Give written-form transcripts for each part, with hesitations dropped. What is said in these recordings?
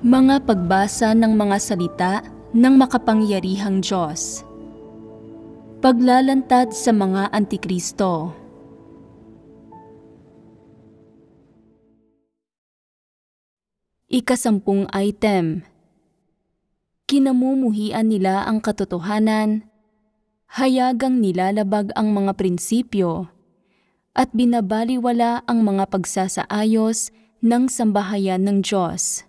Mga pagbasa ng mga salita ng makapangyarihang Diyos. Paglalantad sa mga Antikristo. Ika-10 item. Kinamumuhian nila ang katotohanan, hayagang nilalabag ang mga prinsipyo, at binabaliwala ang mga pagsasaayos ng sambahayan ng Diyos.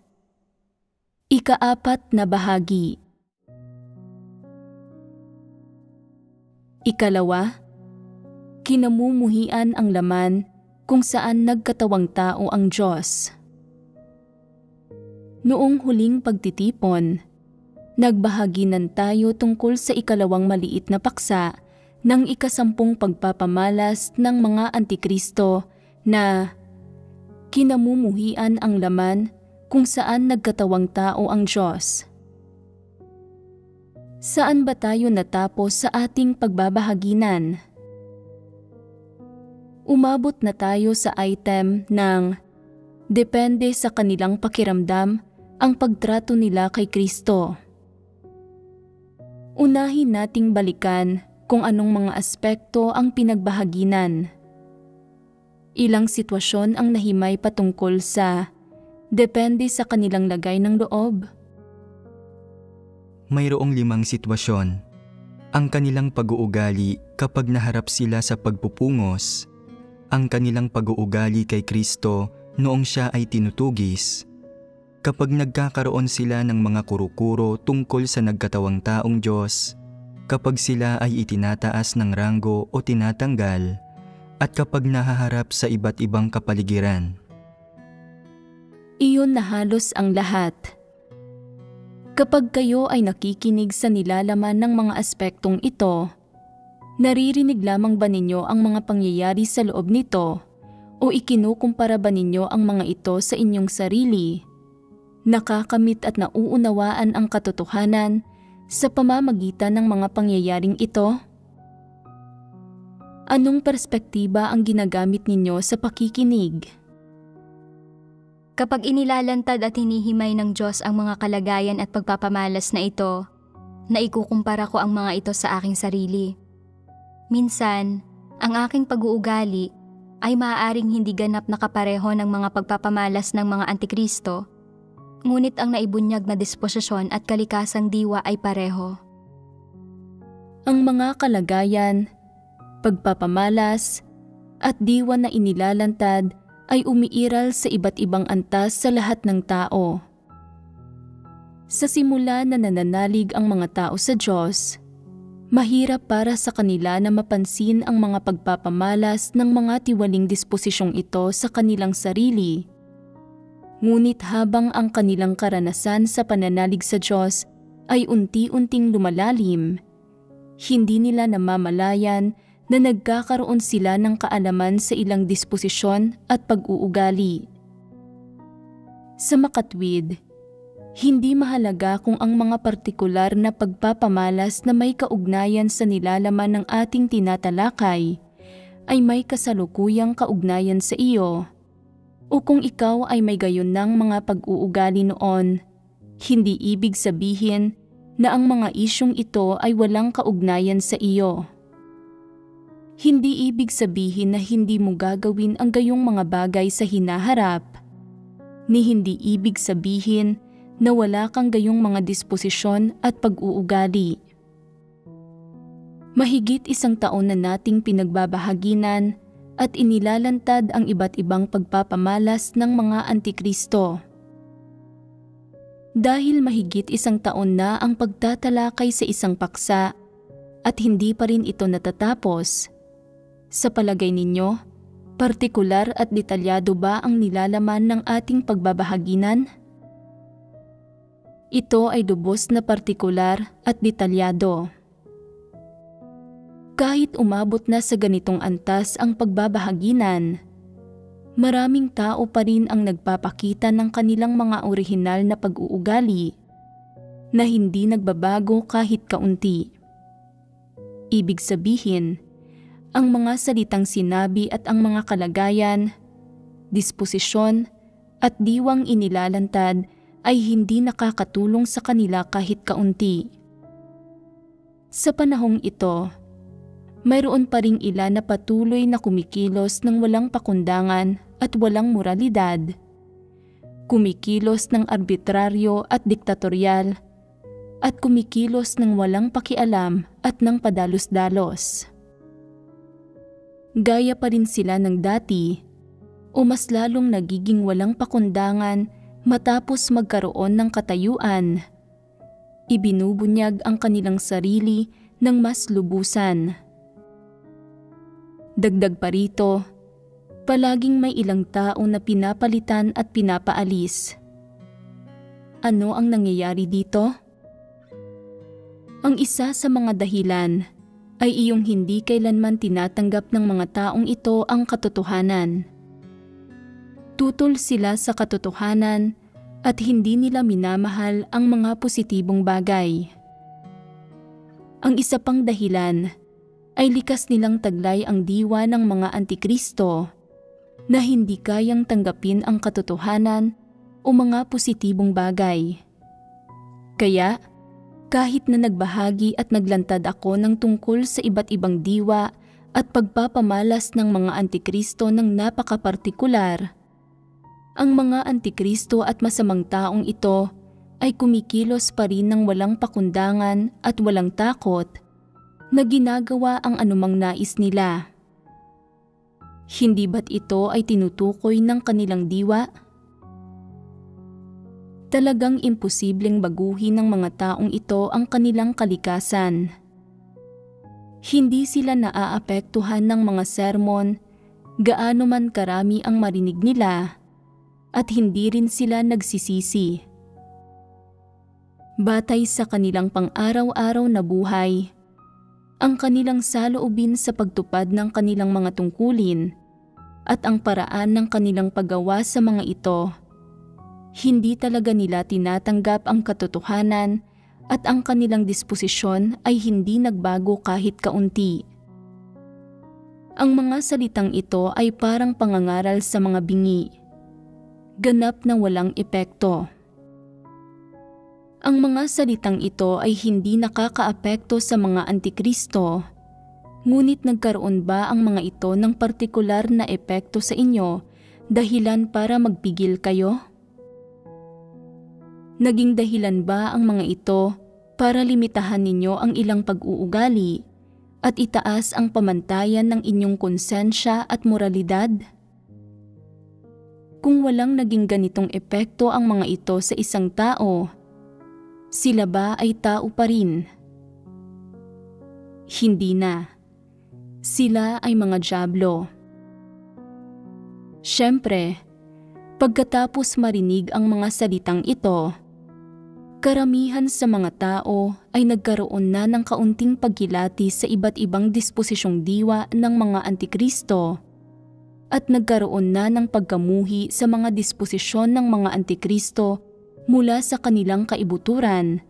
Ika-4 na bahagi. Ikalawa, kinamumuhian ang laman kung saan nagkatawang tao ang Diyos. Noong huling pagtitipon, nagbahaginan tayo tungkol sa ikalawang maliit na paksa ng ika-10 pagpapamalas ng mga Antikristo na kinamumuhian ang laman kung saan nagkatawang tao ang Diyos. Saan ba tayo natapos sa ating pagbabahaginan? Umabot na tayo sa item ng depende sa kanilang pakiramdam ang pagtrato nila kay Kristo. Unahin nating balikan kung anong mga aspekto ang pinagbahaginan. Ilang sitwasyon ang nahimay patungkol sa depende sa kanilang lagay ng loob. Mayroong 5 sitwasyon. Ang kanilang pag-uugali kapag naharap sila sa pagpupungos, ang kanilang pag-uugali kay Kristo noong siya ay tinutugis, kapag nagkakaroon sila ng mga kuro-kuro tungkol sa nagkatawang taong Diyos, kapag sila ay itinataas ng ranggo o tinatanggal, at kapag nahaharap sa iba't ibang kapaligiran. Iyon na halos ang lahat. Kapag kayo ay nakikinig sa nilalaman ng mga aspektong ito, naririnig lamang ba ninyo ang mga pangyayari sa loob nito o ikinukumpara ba ninyo ang mga ito sa inyong sarili? Nakakamit at nauunawaan ang katotohanan sa pamamagitan ng mga pangyayaring ito? Anong perspektiba ang ginagamit ninyo sa pakikinig? Kapag inilalantad at hinihimay ng Diyos ang mga kalagayan at pagpapamalas na ito, naikukumpara ko ang mga ito sa aking sarili. Minsan, ang aking pag-uugali ay maaaring hindi ganap na kapareho ng mga pagpapamalas ng mga Antikristo, ngunit ang naibunyag na disposisyon at kalikasang diwa ay pareho. Ang mga kalagayan, pagpapamalas, at diwa na inilalantad ay umiiral sa iba't ibang antas sa lahat ng tao. Sa simula na nananalig ang mga tao sa Diyos, mahirap para sa kanila na mapansin ang mga pagpapamalas ng mga tiwaling disposisyong ito sa kanilang sarili. Ngunit habang ang kanilang karanasan sa pananalig sa Diyos ay unti-unting lumalalim, hindi nila namamalayan na nagkakaroon sila ng kaalaman sa ilang disposisyon at pag-uugali. Sa makatwid, hindi mahalaga kung ang mga partikular na pagpapamalas na may kaugnayan sa nilalaman ng ating tinatalakay ay may kasalukuyang kaugnayan sa iyo, o kung ikaw ay may gayon ng mga pag-uugali noon, hindi ibig sabihin na ang mga isyong ito ay walang kaugnayan sa iyo. Hindi ibig sabihin na hindi mo gagawin ang gayong mga bagay sa hinaharap, ni hindi ibig sabihin na wala kang gayong mga disposisyon at pag-uugali. Mahigit 1 taon na nating pinagbabahaginan at inilalantad ang iba't ibang pagpapamalas ng mga Antikristo. Dahil mahigit 1 taon na ang pagtatalakay sa isang paksa at hindi pa rin ito natatapos, sa palagay ninyo, partikular at detalyado ba ang nilalaman ng ating pagbabahaginan? Ito ay lubos na partikular at detalyado. Kahit umabot na sa ganitong antas ang pagbabahaginan, maraming tao pa rin ang nagpapakita ng kanilang mga orihinal na pag-uugali na hindi nagbabago kahit kaunti. Ibig sabihin, ang mga salitang sinabi at ang mga kalagayan, disposisyon at diwang inilalantad ay hindi nakakatulong sa kanila kahit kaunti. Sa panahong ito, mayroon pa ring ilan na patuloy na kumikilos ng walang pakundangan at walang moralidad. Kumikilos ng arbitraryo at diktatorial, at kumikilos ng walang pakialam at ng padalos-dalos. Gaya pa rin sila ng dati, o mas lalong nagiging walang pakundangan matapos magkaroon ng katayuan. Ibinubunyag ang kanilang sarili ng mas lubusan. Dagdag pa rito, palaging may ilang tao na pinapalitan at pinapaalis. Ano ang nangyayari dito? Ang isa sa mga dahilan ay iyong hindi kailanman tinatanggap ng mga taong ito ang katotohanan. Tutol sila sa katotohanan at hindi nila minamahal ang mga positibong bagay. Ang isa pang dahilan ay likas nilang taglay ang diwa ng mga antikristo na hindi kayang tanggapin ang katotohanan o mga positibong bagay. Kaya, kahit na nagbahagi at naglantad ako ng tungkol sa iba't ibang diwa at pagpapamalas ng mga antikristo ng napakapartikular, ang mga antikristo at masamang taong ito ay kumikilos pa rin ng walang pakundangan at walang takot na ginagawa ang anumang nais nila. Hindi ba't ito ay tinutukoy ng kanilang diwa? Talagang imposibleng baguhin ng mga taong ito ang kanilang kalikasan. Hindi sila naaapektuhan ng mga sermon, gaano man karami ang marinig nila, at hindi rin sila nagsisisi. Batay sa kanilang pang-araw-araw na buhay, ang kanilang saloobin sa pagtupad ng kanilang mga tungkulin at ang paraan ng kanilang paggawa sa mga ito, hindi talaga nila tinatanggap ang katotohanan at ang kanilang disposisyon ay hindi nagbago kahit kaunti. Ang mga salitang ito ay parang pangangaral sa mga bingi, ganap na walang epekto. Ang mga salitang ito ay hindi nakakaapekto sa mga antikristo, ngunit nagkaroon ba ang mga ito ng partikular na epekto sa inyo dahilan para magpigil kayo? Naging dahilan ba ang mga ito para limitahan ninyo ang ilang pag-uugali at itaas ang pamantayan ng inyong konsensya at moralidad? Kung walang naging ganitong epekto ang mga ito sa isang tao, sila ba ay tao pa rin? Hindi na. Sila ay mga dyablo. Siyempre, pagkatapos marinig ang mga salitang ito, karamihan sa mga tao ay nagkaroon na ng kaunting pagkilati sa iba't ibang disposisyong diwa ng mga antikristo at nagkaroon na ng pagkamuhi sa mga disposisyon ng mga antikristo mula sa kanilang kaibuturan,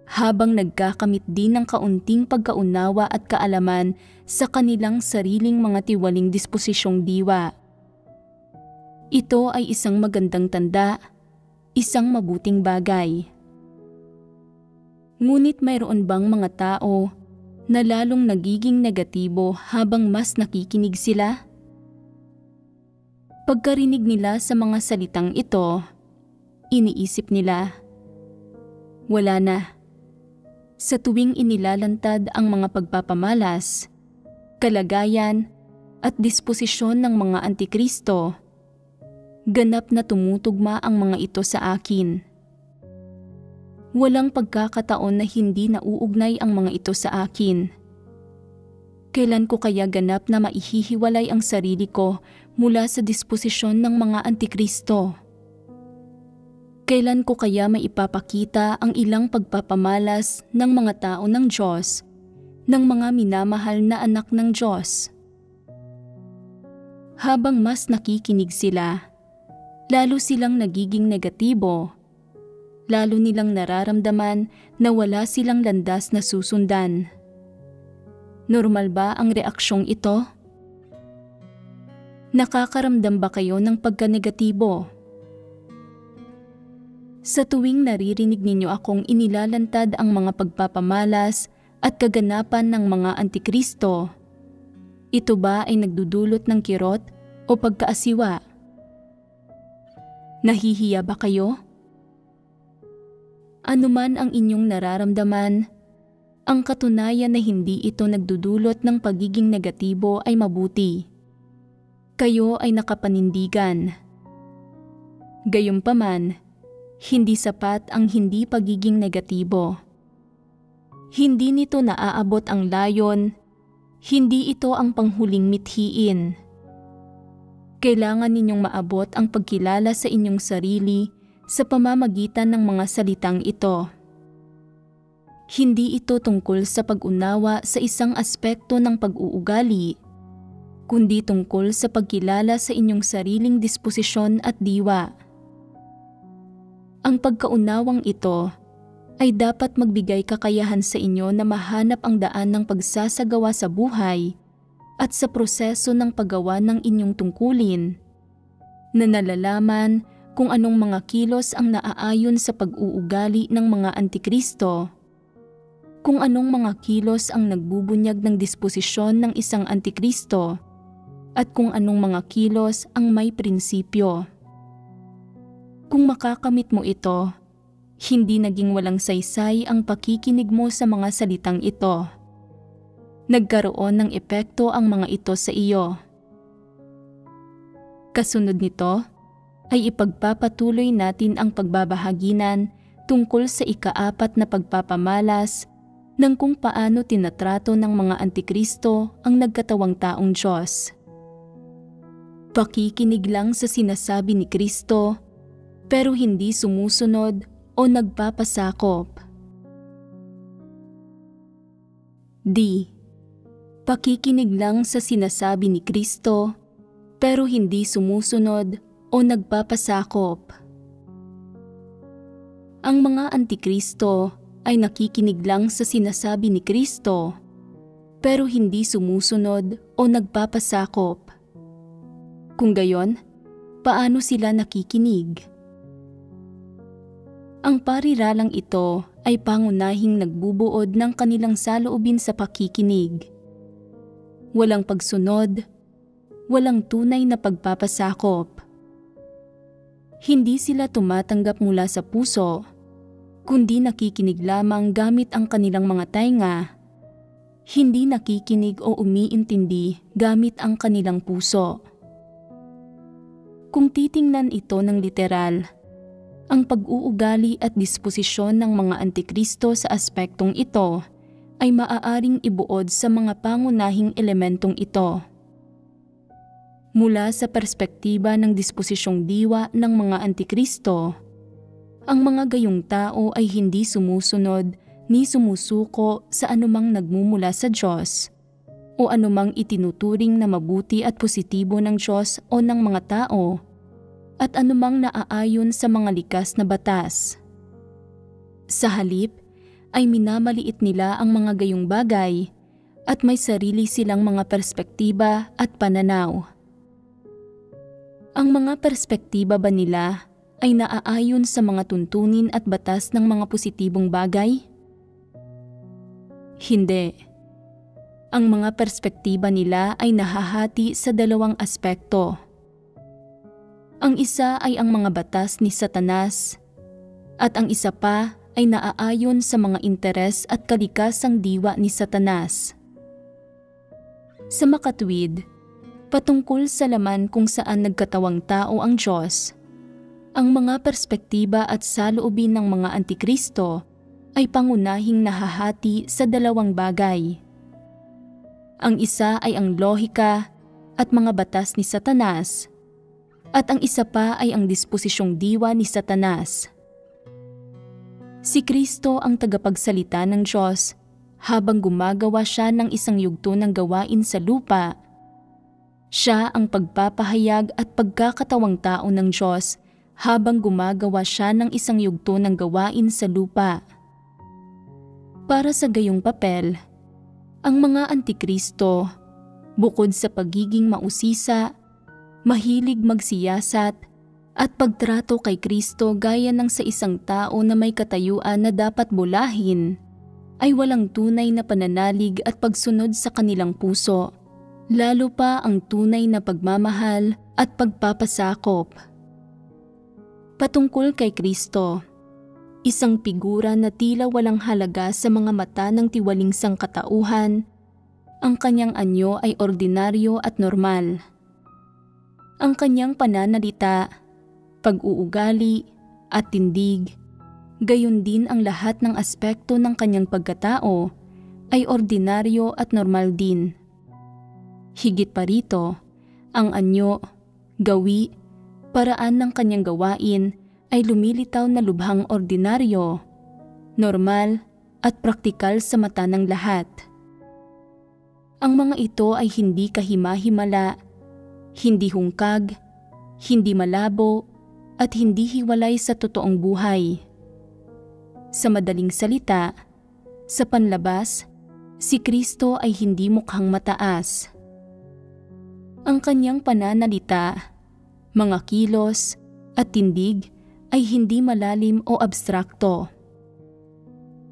habang nagkakamit din ng kaunting pagkaunawa at kaalaman sa kanilang sariling mga tiwaling disposisyong diwa. Ito ay isang magandang tanda, isang mabuting bagay. Ngunit mayroon bang mga tao na lalong nagiging negatibo habang mas nakikinig sila? Pagkarinig nila sa mga salitang ito, iniisip nila, wala na. Sa tuwing inilalantad ang mga pagpapamalas, kalagayan at disposisyon ng mga antikristo, ganap na tumutugma ang mga ito sa akin. Walang pagkakataon na hindi nauugnay ang mga ito sa akin. Kailan ko kaya ganap na maihihiwalay ang sarili ko mula sa disposisyon ng mga antikristo? Kailan ko kaya maipapakita ang ilang pagpapamalas ng mga tao ng Diyos, ng mga minamahal na anak ng Diyos? Habang mas nakikinig sila, lalo silang nagiging negatibo, lalo nilang nararamdaman na wala silang landas na susundan. Normal ba ang reaksyong ito? Nakakaramdam ba kayo ng pagka-negatibo? Sa tuwing naririnig ninyo akong inilalantad ang mga pagpapamalas at kaganapan ng mga antikristo, ito ba ay nagdudulot ng kirot o pagkaasiwa? Nahihiya ba kayo? Ano man ang inyong nararamdaman, ang katunayan na hindi ito nagdudulot ng pagiging negatibo ay mabuti. Kayo ay nakapanindigan. Gayunpaman, hindi sapat ang hindi pagiging negatibo. Hindi nito naaabot ang layon, hindi ito ang panghuling mithiin. Kailangan ninyong maabot ang pagkilala sa inyong sarili sa pamamagitan ng mga salitang ito. Hindi ito tungkol sa pag-unawa sa isang aspekto ng pag-uugali, kundi tungkol sa pagkilala sa inyong sariling disposisyon at diwa. Ang pagkaunawang ito ay dapat magbigay kakayahan sa inyo na mahanap ang daan ng pagsasagawa sa buhay at sa proseso ng paggawa ng inyong tungkulin, na nalalaman kung anong mga kilos ang naaayon sa pag-uugali ng mga antikristo, kung anong mga kilos ang nagbubunyag ng disposisyon ng isang antikristo, at kung anong mga kilos ang may prinsipyo. Kung makakamit mo ito, hindi naging walang saysay ang pakikinig mo sa mga salitang ito. Nagkaroon ng epekto ang mga ito sa iyo. Kasunod nito ay ipagpapatuloy natin ang pagbabahaginan tungkol sa ika-4 na pagpapamalas ng kung paano tinatrato ng mga antikristo ang nagkatawang taong Diyos. Pakikinig lang sa sinasabi ni Kristo, pero hindi sumusunod o nagpapasakop. D. Pakikinig lang sa sinasabi ni Kristo, pero hindi sumusunod o nagpapasakop. Ang mga antikristo ay nakikinig lang sa sinasabi ni Kristo, pero hindi sumusunod o nagpapasakop. Kung gayon, paano sila nakikinig? Ang pariralang ito ay pangunahing nagbubuod ng kanilang saloobin sa pakikinig. Walang pagsunod, walang tunay na pagpapasakop. Hindi sila tumatanggap mula sa puso, kundi nakikinig lamang gamit ang kanilang mga tainga. Hindi nakikinig o umiintindi gamit ang kanilang puso. Kung titingnan ito ng literal, ang pag-uugali at disposisyon ng mga antikristo sa aspektong ito ay maaaring ibuod sa mga pangunahing elementong ito. Mula sa perspektiba ng disposisyong diwa ng mga antikristo, ang mga gayong tao ay hindi sumusunod ni sumusuko sa anumang nagmumula sa Diyos o anumang itinuturing na mabuti at positibo ng Diyos o ng mga tao at anumang naaayon sa mga likas na batas. Sa halip, ay minamaliit nila ang mga gayong bagay at may sarili silang mga perspektiba at pananaw. Ang mga perspektiba ba nila ay naaayon sa mga tuntunin at batas ng mga positibong bagay? Hindi. Ang mga perspektiba nila ay nahahati sa dalawang aspekto. Ang isa ay ang mga batas ni Satanas at ang isa pa ay naaayon sa mga interes at kalikasang diwa ni Satanas. Sa makatwid, patungkol sa laman kung saan nagkatawang tao ang Diyos, ang mga perspektiba at saloobin ng mga antikristo ay pangunahing nahahati sa dalawang bagay. Ang isa ay ang lohika at mga batas ni Satanas, at ang isa pa ay ang disposisyong diwa ni Satanas. Si Kristo ang tagapagsalita ng Diyos habang gumagawa siya ng isang yugto ng gawain sa lupa. Siya ang pagpapahayag at pagkakatawang tao ng Diyos habang gumagawa siya ng isang yugto ng gawain sa lupa. Para sa gayong papel, ang mga antikristo, bukod sa pagiging mausisa, mahilig magsiyasat, at pagtrato kay Kristo gaya ng sa isang tao na may katayuan na dapat bulahin, ay walang tunay na pananalig at pagsunod sa kanilang puso, lalo pa ang tunay na pagmamahal at pagpapasakop. Patungkol kay Kristo, isang figura na tila walang halaga sa mga mata ng tiwaling sangkatauhan, ang kanyang anyo ay ordinaryo at normal. Ang kanyang pananalita, pag-uugali at tindig, gayon din ang lahat ng aspekto ng kanyang pagkatao ay ordinaryo at normal din. Higit pa rito, ang anyo, gawi, paraan ng kanyang gawain ay lumilitaw na lubhang ordinaryo, normal at praktikal sa mata ng lahat. Ang mga ito ay hindi kahima-himala, hindi hungkag, hindi malabo, at hindi hiwalay sa totoong buhay. Sa madaling salita, sa panlabas, si Kristo ay hindi mukhang mataas. Ang kanyang pananalita, mga kilos, at tindig ay hindi malalim o abstrakto.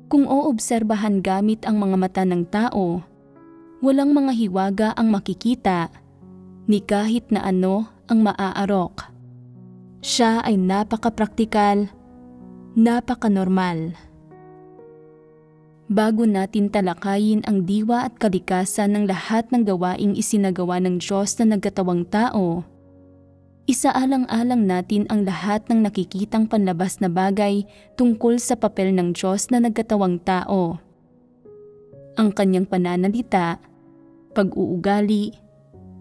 Kung oobserbahan gamit ang mga mata ng tao, walang mga hiwaga ang makikita, ni kahit na ano ang maaarok. Siya ay napaka-praktikal, napaka-normal. Bago natin talakayin ang diwa at kalikasan ng lahat ng gawaing isinagawa ng Diyos na nagkatawang tao, isaalang-alang natin ang lahat ng nakikitang panlabas na bagay tungkol sa papel ng Diyos na nagkatawang tao. Ang kanyang pananalita, pag-uugali,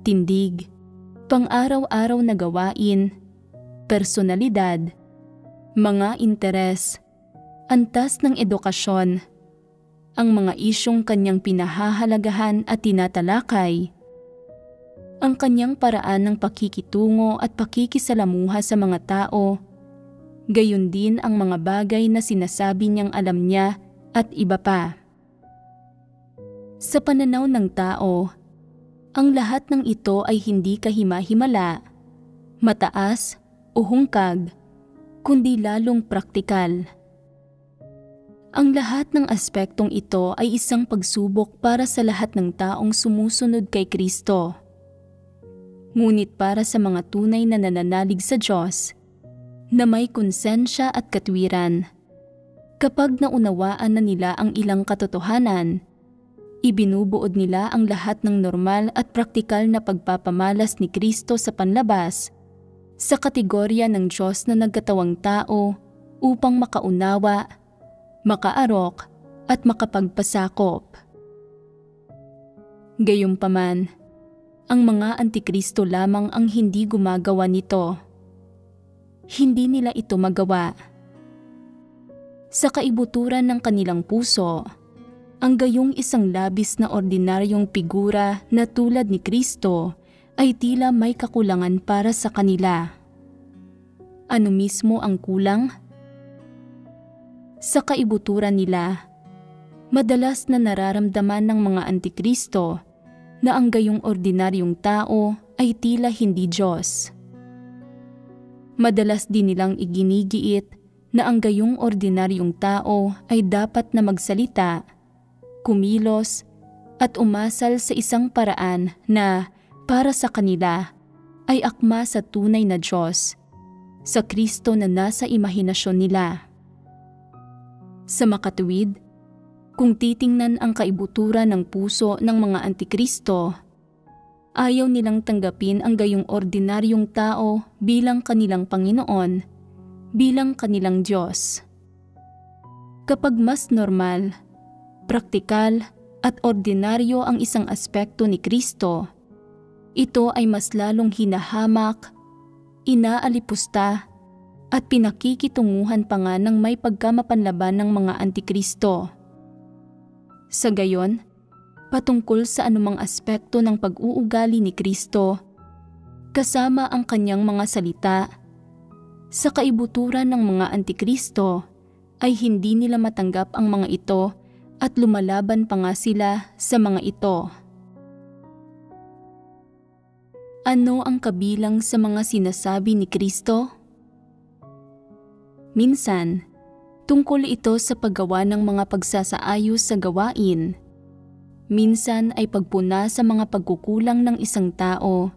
tindig, pang-araw-araw na gawain, personalidad, mga interes, antas ng edukasyon, ang mga isyong kanyang pinahahalagahan at tinatalakay, ang kanyang paraan ng pakikitungo at pakikisalamuha sa mga tao, gayon din ang mga bagay na sinasabi niyang alam niya at iba pa. Sa pananaw ng tao, ang lahat ng ito ay hindi kahima-himala, mataas o hungkag, kundi lalong praktikal. Ang lahat ng aspektong ito ay isang pagsubok para sa lahat ng taong sumusunod kay Kristo. Ngunit para sa mga tunay na nananalig sa Diyos, na may konsensya at katwiran, kapag naunawaan na nila ang ilang katotohanan, ibinubuod nila ang lahat ng normal at praktikal na pagpapamalas ni Kristo sa panlabas sa kategorya ng Diyos na nagkatawang tao upang makaunawa, makaarok at makapagpasakop. Gayunpaman, ang mga antikristo lamang ang hindi gumagawa nito. Hindi nila ito magawa. Sa kaibuturan ng kanilang puso, ang gayong isang labis na ordinaryong figura na tulad ni Kristo ay tila may kakulangan para sa kanila. Ano mismo ang kulang? Sa kaibuturan nila, madalas na nararamdaman ng mga antikristo na ang gayong ordinaryong tao ay tila hindi Diyos. Madalas din nilang iginigiit na ang gayong ordinaryong tao ay dapat na magsalita, kumilos, at umasal sa isang paraan na, para sa kanila, ay akma sa tunay na Diyos, sa Kristo na nasa imahinasyon nila. Sa makatuwid, kung titingnan ang kaibuturan ng puso ng mga antikristo, ayaw nilang tanggapin ang gayong ordinaryong tao bilang kanilang Panginoon, bilang kanilang Diyos. Kapag mas normal, praktikal at ordinaryo ang isang aspekto ni Kristo, ito ay mas lalong hinahamak, inaalipusta, at pinakikitunguhan pa nga ng may pagkamapanlaban ng mga antikristo. Sa gayon, patungkol sa anumang aspekto ng pag-uugali ni Kristo, kasama ang kanyang mga salita, sa kaibuturan ng mga antikristo ay hindi nila matanggap ang mga ito at lumalaban pa nga sila sa mga ito. Ano ang kabilang sa mga sinasabi ni Kristo? Minsan, tungkol ito sa paggawa ng mga pagsasaayos sa gawain. Minsan ay pagpuna sa mga pagkukulang ng isang tao.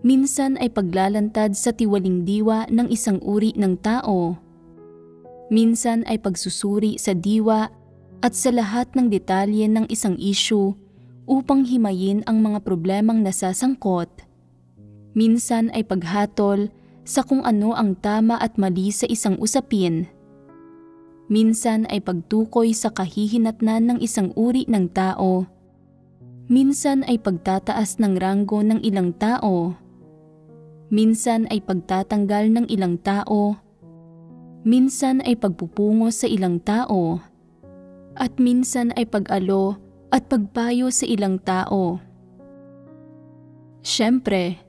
Minsan ay paglalantad sa tiwaling diwa ng isang uri ng tao. Minsan ay pagsusuri sa diwa at sa lahat ng detalye ng isang issue upang himayin ang mga problemang nasasangkot. Minsan ay paghatol sa kung ano ang tama at mali sa isang usapin. Minsan ay pagtukoy sa kahihinatnan ng isang uri ng tao. Minsan ay pagtataas ng ranggo ng ilang tao. Minsan ay pagtatanggal ng ilang tao. Minsan ay pagpupungo sa ilang tao. At minsan ay pag-alo at pagpayo sa ilang tao. Siyempre,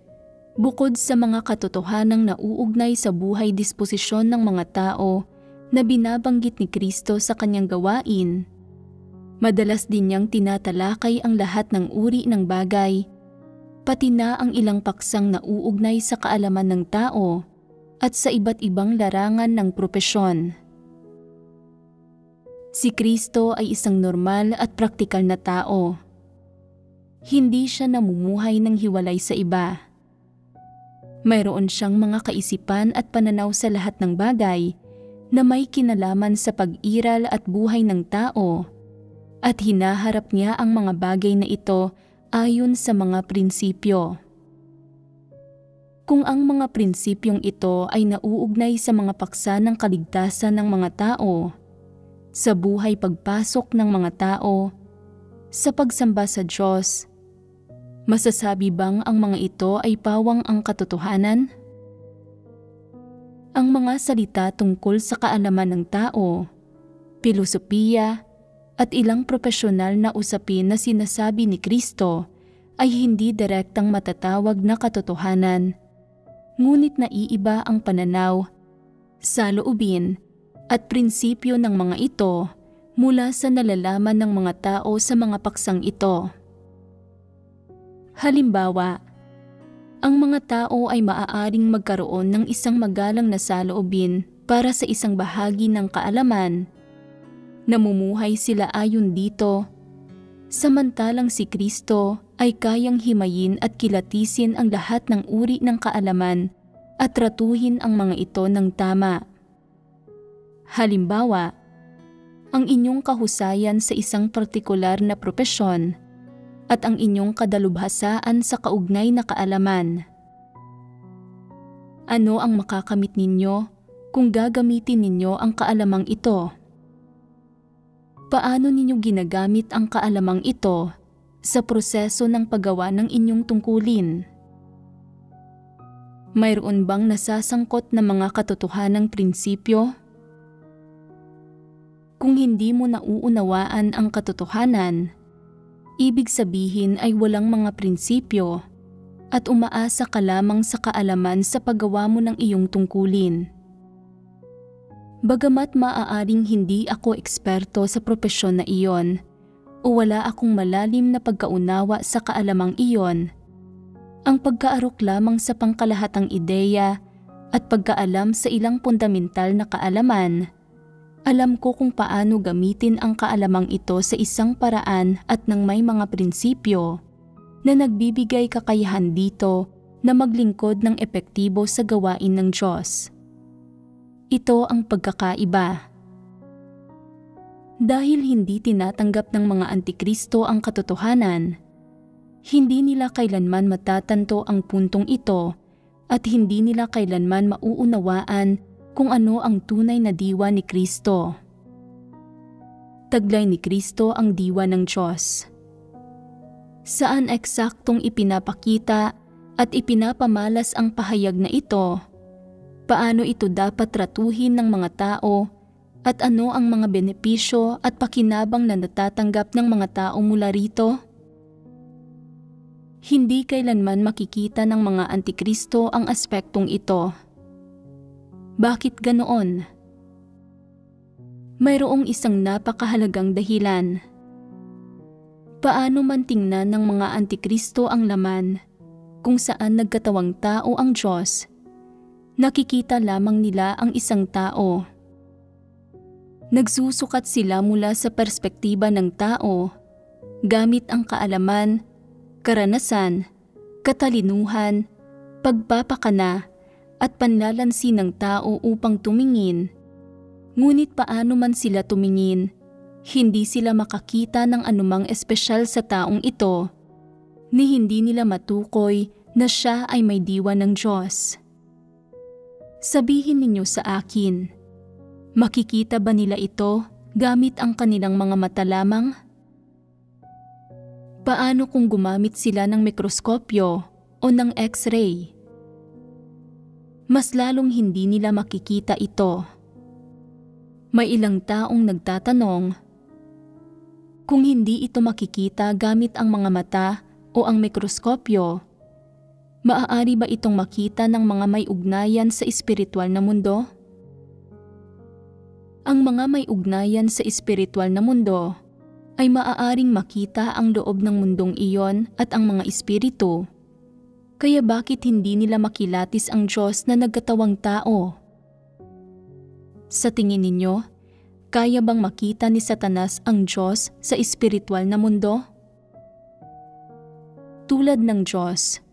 bukod sa mga katotohanang nauugnay sa buhay disposisyon ng mga tao na binabanggit ni Kristo sa kanyang gawain, madalas din niyang tinatalakay ang lahat ng uri ng bagay, pati na ang ilang paksang nauugnay sa kaalaman ng tao at sa iba't ibang larangan ng propesyon. Si Kristo ay isang normal at praktikal na tao. Hindi siya namumuhay ng hiwalay sa iba. Mayroon siyang mga kaisipan at pananaw sa lahat ng bagay na may kinalaman sa pag-iral at buhay ng tao, at hinaharap niya ang mga bagay na ito ayon sa mga prinsipyo. Kung ang mga prinsipyong ito ay nauugnay sa mga paksa ng kaligtasan ng mga tao, sa buhay pagpasok ng mga tao, sa pagsamba sa Diyos, masasabi bang ang mga ito ay pawang ang katotohanan? Ang mga salita tungkol sa kaalaman ng tao, pilosopiya, at ilang propesyonal na usapin na sinasabi ni Kristo ay hindi direktang matatawag na katotohanan, ngunit naiiba ang pananaw, saloobin, at prinsipyo ng mga ito mula sa nalalaman ng mga tao sa mga paksang ito. Halimbawa, ang mga tao ay maaaring magkaroon ng isang magalang na saloobin para sa isang bahagi ng kaalaman. Namumuhay sila ayon dito, samantalang si Kristo ay kayang himayin at kilatisin ang lahat ng uri ng kaalaman at tratuhin ang mga ito ng tama. Halimbawa, ang inyong kahusayan sa isang partikular na propesyon at ang inyong kadalubhasaan sa kaugnay na kaalaman. Ano ang makakamit ninyo kung gagamitin ninyo ang kaalamang ito? Paano ninyo ginagamit ang kaalamang ito sa proseso ng paggawa ng inyong tungkulin? Mayroon bang nasasangkot na mga katotohanang prinsipyo? Kung hindi mo nauunawaan ang katotohanan, ibig sabihin ay walang mga prinsipyo at umaasa ka lamang sa kaalaman sa paggawa mo ng iyong tungkulin. Bagamat maaaring hindi ako eksperto sa propesyon na iyon o wala akong malalim na pagkaunawa sa kaalamang iyon, ang pagkaarok lamang sa pangkalahatang ideya at pagkaalam sa ilang fundamental na kaalaman, alam ko kung paano gamitin ang kaalamang ito sa isang paraan at nang may mga prinsipyo na nagbibigay kakayahan dito na maglingkod ng epektibo sa gawain ng Diyos. Ito ang pagkakaiba. Dahil hindi tinatanggap ng mga antikristo ang katotohanan, hindi nila kailanman matatanto ang puntong ito at hindi nila kailanman mauunawaan kung ano ang tunay na diwa ni Kristo. Taglay ni Kristo ang diwa ng Diyos. Saan eksaktong ipinapakita at ipinapamalas ang pahayag na ito? Paano ito dapat tratuhin ng mga tao at ano ang mga benepisyo at pakinabang na natatanggap ng mga tao mula rito? Hindi kailanman makikita ng mga antikristo ang aspektong ito. Bakit ganoon? Mayroong isang napakahalagang dahilan. Paano man tingnan ng mga antikristo ang laman kung saan nagkatawang tao ang Diyos, nakikita lamang nila ang isang tao. Nagsusukat sila mula sa perspektiba ng tao gamit ang kaalaman, karanasan, katalinuhan, pagpapakana at panlalansi ng tao upang tumingin. Ngunit paano man sila tumingin, hindi sila makakita ng anumang espesyal sa taong ito, ni hindi nila matukoy na siya ay may diwa ng Diyos. Sabihin ninyo sa akin, makikita ba nila ito gamit ang kanilang mga mata lamang? Paano kung gumamit sila ng mikroskopyo o ng X-ray? Mas lalong hindi nila makikita ito. May ilang taong nagtatanong, kung hindi ito makikita gamit ang mga mata o ang mikroskopyo, maaari ba itong makita ng mga may ugnayan sa espiritual na mundo? Ang mga may ugnayan sa espiritual na mundo ay maaaring makita ang loob ng mundong iyon at ang mga espiritu. Kaya bakit hindi nila makilatis ang Diyos na nagkatawang tao? Sa tingin ninyo, kaya bang makita ni Satanas ang Diyos sa espiritual na mundo? Tulad ng Diyos,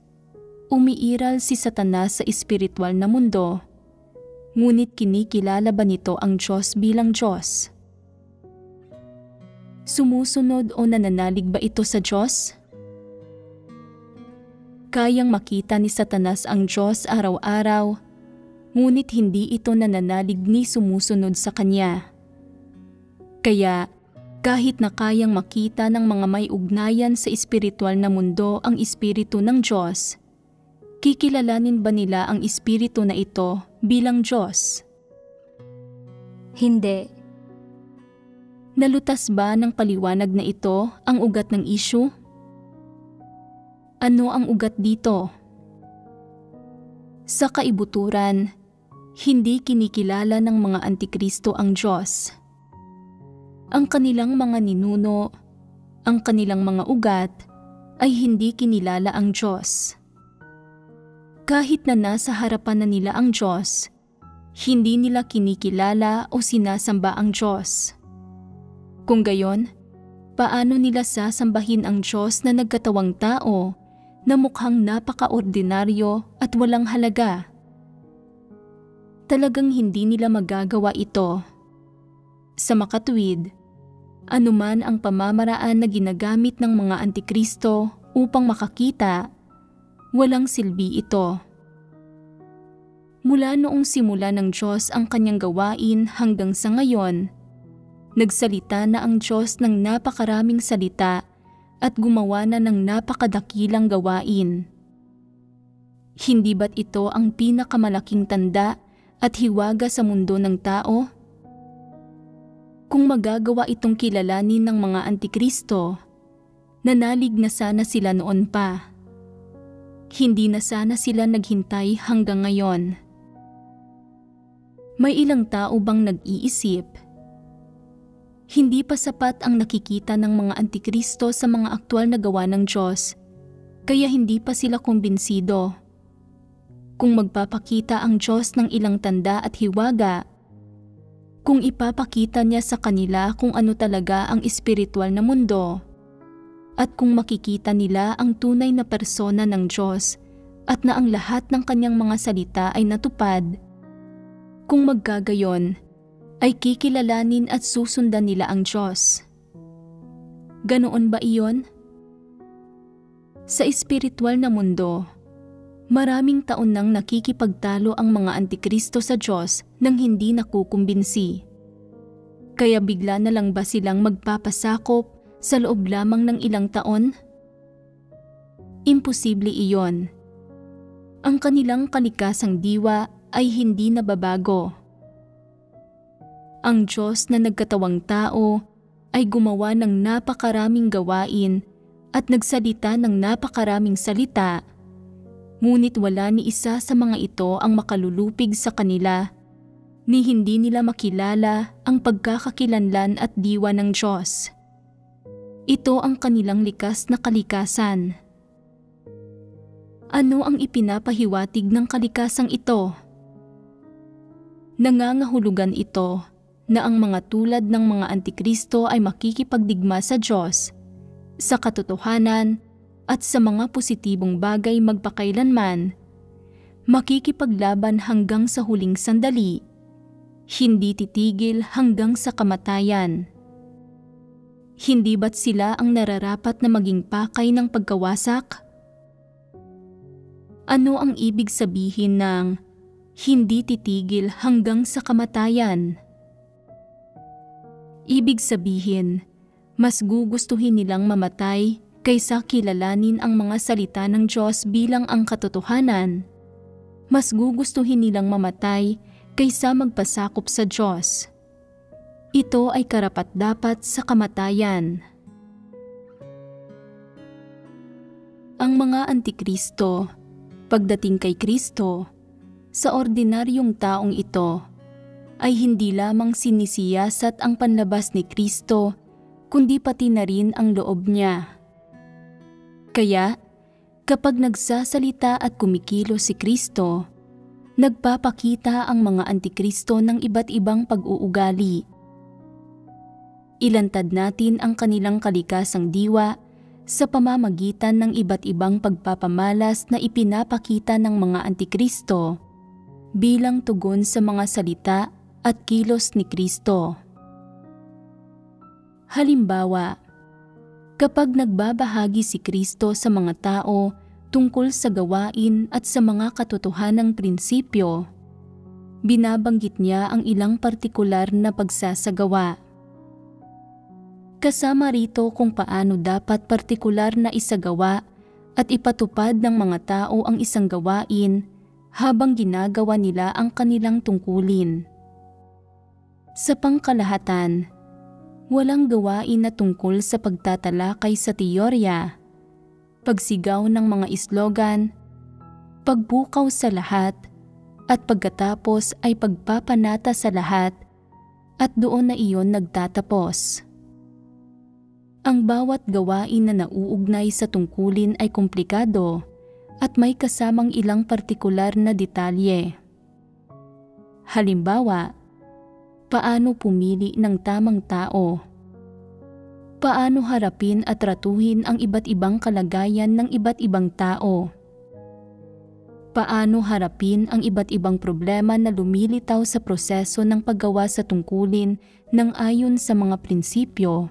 umiiral si Satanas sa espiritual na mundo, ngunit kinikilala ba nito ang Diyos bilang Diyos? Sumusunod o nananalig ba ito sa Diyos? Kayang makita ni Satanas ang Diyos araw-araw, ngunit hindi ito nananalig ni sumusunod sa Kanya. Kaya, kahit na kayang makita ng mga may ugnayan sa espiritual na mundo ang espiritu ng Diyos, kikilalanin ba nila ang espiritu na ito bilang Diyos? Hindi. Nalutas ba ng paliwanag na ito ang ugat ng issue? Ano ang ugat dito? Sa kaibuturan, hindi kinikilala ng mga antikristo ang Diyos. Ang kanilang mga ninuno, ang kanilang mga ugat, ay hindi kinilala ang Diyos. Kahit na nasa harapan na nila ang Diyos, hindi nila kinikilala o sinasamba ang Diyos. Kung gayon, paano nila sasambahin ang Diyos na nagkatawang tao na mukhang napaka-ordinaryo at walang halaga? Talagang hindi nila magagawa ito. Sa makatuwid, anuman ang pamamaraan na ginagamit ng mga antikristo upang makakita, walang silbi ito. Mula noong simula ng Diyos ang kanyang gawain hanggang sa ngayon, nagsalita na ang Diyos ng napakaraming salita at gumawa na ng napakadakilang gawain. Hindi ba't ito ang pinakamalaking tanda at hiwaga sa mundo ng tao? Kung magagawa itong kilalanin ng mga antikristo, nanalig na sana sila noon pa. Hindi na sana sila naghintay hanggang ngayon. May ilang tao bang nag-iisip, hindi pa sapat ang nakikita ng mga antikristo sa mga aktwal na gawa ng Diyos, kaya hindi pa sila kumbinsido. Kung magpapakita ang Diyos ng ilang tanda at hiwaga, kung ipapakita niya sa kanila kung ano talaga ang espiritual na mundo, at kung makikita nila ang tunay na persona ng Diyos at na ang lahat ng kanyang mga salita ay natupad, kung magkagayon, ay kikilalanin at susundan nila ang Diyos. Ganoon ba iyon? Sa espiritual na mundo, maraming taon nang nakikipagtalo ang mga antikristo sa Diyos nang hindi nakukumbinsi. Kaya bigla na lang ba silang magpapasakop sa loob lamang ng ilang taon? Imposible iyon. Ang kanilang kalikasang diwa ay hindi nababago. Ang Diyos na nagkatawang tao ay gumawa ng napakaraming gawain at nagsalita ng napakaraming salita, ngunit wala ni isa sa mga ito ang makalulupig sa kanila, ni hindi nila makilala ang pagkakakilanlan at diwa ng Diyos. Ito ang kanilang likas na kalikasan. Ano ang ipinapahiwatig ng kalikasang ito? Nangangahulugan ito na ang mga tulad ng mga antikristo ay makikipagdigma sa Diyos, sa katotohanan at sa mga positibong bagay magpakailanman, makikipaglaban hanggang sa huling sandali, hindi titigil hanggang sa kamatayan. Hindi ba't sila ang nararapat na maging pakay ng pagkawasak? Ano ang ibig sabihin ng hindi titigil hanggang sa kamatayan? Ibig sabihin, mas gugustuhin nilang mamatay kaysa kilalanin ang mga salita ng Diyos bilang ang katotohanan. Mas gugustuhin nilang mamatay kaysa magpasakop sa Diyos. Ito ay karapat-dapat sa kamatayan. Ang mga antikristo, pagdating kay Kristo, sa ordinaryong taong ito, ay hindi lamang sinisiyasat ang panlabas ni Kristo, kundi pati na rin ang loob niya. Kaya, kapag nagsasalita at kumikilos si Kristo, nagpapakita ang mga antikristo ng iba't ibang pag-uugali. Ilantad natin ang kanilang kalikasang diwa sa pamamagitan ng iba't ibang pagpapamalas na ipinapakita ng mga antikristo bilang tugon sa mga salita at kilos ni Kristo. Halimbawa, kapag nagbabahagi si Kristo sa mga tao tungkol sa gawain at sa mga katotohanang prinsipyo, binabanggit niya ang ilang partikular na pagsasagawa. Kasama rito kung paano dapat partikular na isagawa at ipatupad ng mga tao ang isang gawain habang ginagawa nila ang kanilang tungkulin. Sa pangkalahatan, walang gawain na tungkol sa pagtatalakay sa teorya, pagsigaw ng mga islogan, pagbukaw sa lahat, at pagkatapos ay pagpapanata sa lahat at doon na iyon nagtatapos. Ang bawat gawain na nauugnay sa tungkulin ay komplikado at may kasamang ilang partikular na detalye. Halimbawa, paano pumili ng tamang tao? Paano harapin at tratuhin ang iba't ibang kalagayan ng iba't ibang tao? Paano harapin ang iba't ibang problema na lumilitaw sa proseso ng paggawa sa tungkulin ng ayon sa mga prinsipyo?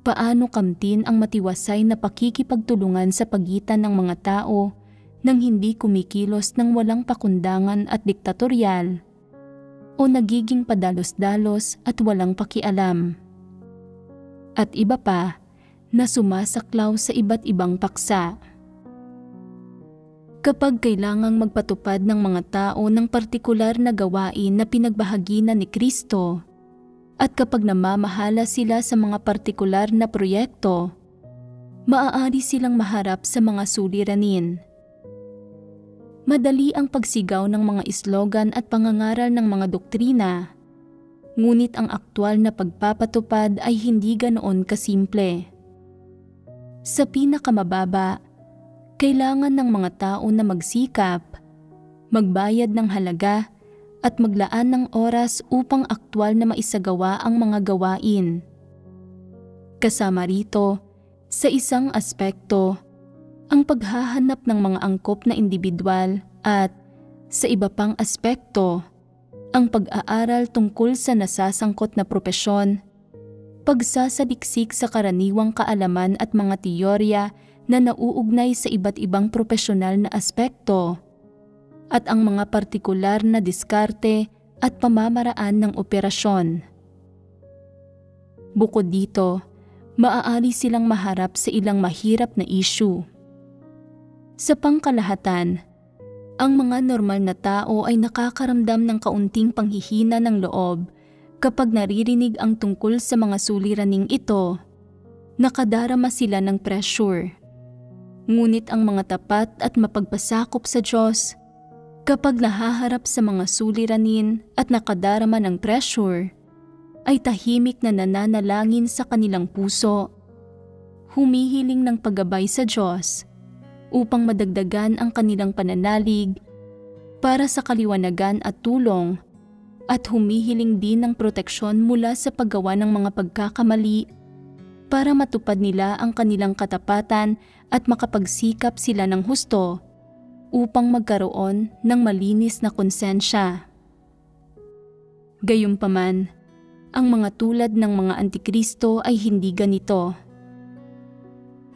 Paano kamtin ang matiwasay na pakikipagtulungan sa pagitan ng mga tao nang hindi kumikilos ng walang pakundangan at diktatorial o nagiging padalos-dalos at walang pakialam? At iba pa na sumasaklaw sa iba't ibang paksa. Kapag kailangang magpatupad ng mga tao ng partikular na gawain na pinagbahagi na ni Kristo, at kapag namamahala sila sa mga partikular na proyekto, maaari silang maharap sa mga suliranin. Madali ang pagsigaw ng mga islogan at pangangaral ng mga doktrina, ngunit ang aktwal na pagpapatupad ay hindi ganoon kasimple. Sa pinakamababa, kailangan ng mga tao na magsikap, magbayad ng halaga at maglaan ng oras upang aktwal na maisagawa ang mga gawain. Kasama rito, sa isang aspekto, ang paghahanap ng mga angkop na individual at, sa iba pang aspekto, ang pag-aaral tungkol sa nasasangkot na propesyon, pagsasaliksik sa karaniwang kaalaman at mga teorya na nauugnay sa iba't ibang propesyonal na aspekto, at ang mga partikular na diskarte at pamamaraan ng operasyon. Bukod dito, maaari silang maharap sa ilang mahirap na issue. Sa pangkalahatan, ang mga normal na tao ay nakakaramdam ng kaunting panghihina ng loob kapag naririnig ang tungkol sa mga suliraning ito. Nakadarama sila ng pressure. Ngunit ang mga tapat at mapagpasakop sa Diyos, kapag nahaharap sa mga suliranin at nakadarama ng pressure, ay tahimik na nananalangin sa kanilang puso, humihiling ng paggabay sa Diyos upang madagdagan ang kanilang pananalig, para sa kaliwanagan at tulong, at humihiling din ng proteksyon mula sa paggawa ng mga pagkakamali para matupad nila ang kanilang katapatan at makapagsikap sila ng husto upang magkaroon ng malinis na konsensya. Gayunpaman, ang mga tulad ng mga antikristo ay hindi ganito.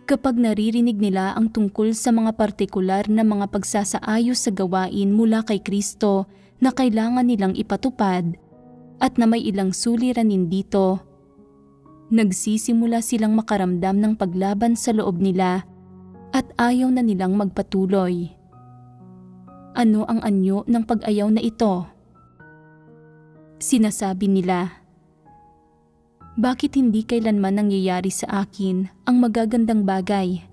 Kapag naririnig nila ang tungkol sa mga partikular na mga pagsasaayos sa gawain mula kay Kristo na kailangan nilang ipatupad at na may ilang suliranin dito, nagsisimula silang makaramdam ng paglaban sa loob nila at ayaw na nilang magpatuloy. Ano ang anyo ng pag-ayaw na ito? Sinasabi nila, bakit hindi kailanman nangyayari sa akin ang magagandang bagay?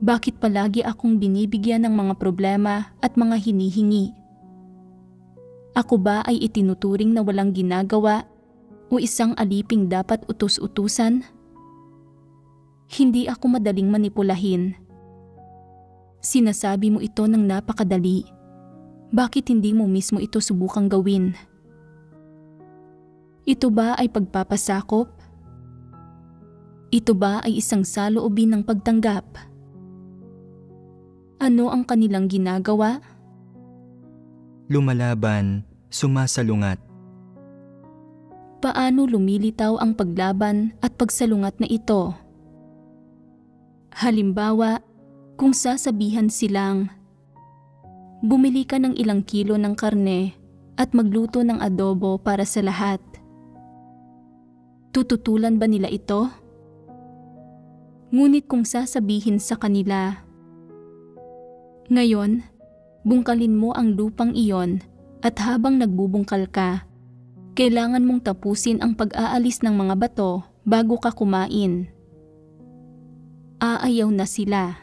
Bakit palagi akong binibigyan ng mga problema at mga hinihingi? Ako ba ay itinuturing na walang ginagawa o isang aliping dapat utus-utusan? Hindi ako madaling manipulahin. Sinasabi mo ito ng napakadali. Bakit hindi mo mismo ito subukang gawin? Ito ba ay pagpapasakop? Ito ba ay isang saloobin ng pagtanggap? Ano ang kanilang ginagawa? Lumalaban, sumasalungat. Paano lumilitaw ang paglaban at pagsalungat na ito? Halimbawa, kung sasabihan silang, bumili ka ng ilang kilo ng karne at magluto ng adobo para sa lahat. Tututulan ba nila ito? Ngunit kung sasabihin sa kanila, ngayon, bungkalin mo ang lupang iyon at habang nagbubungkal ka, kailangan mong tapusin ang pag-aalis ng mga bato bago ka kumain. Aayaw na sila.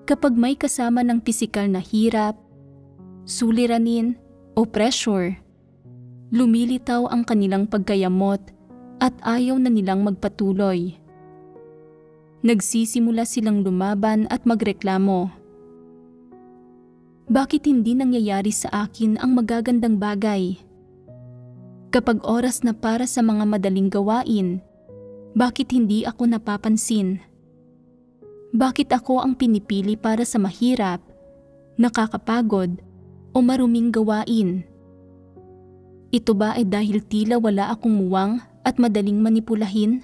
Kapag may kasama ng pisikal na hirap, suliranin o pressure, lumilitaw ang kanilang pagkayamot at ayaw na nilang magpatuloy. Nagsisimula silang lumaban at magreklamo. Bakit hindi nangyayari sa akin ang magagandang bagay? Kapag oras na para sa mga madaling gawain, bakit hindi ako napapansin? Bakit ako ang pinipili para sa mahirap, nakakapagod, o maruming gawain? Ito ba ay dahil tila wala akong muwang at madaling manipulahin?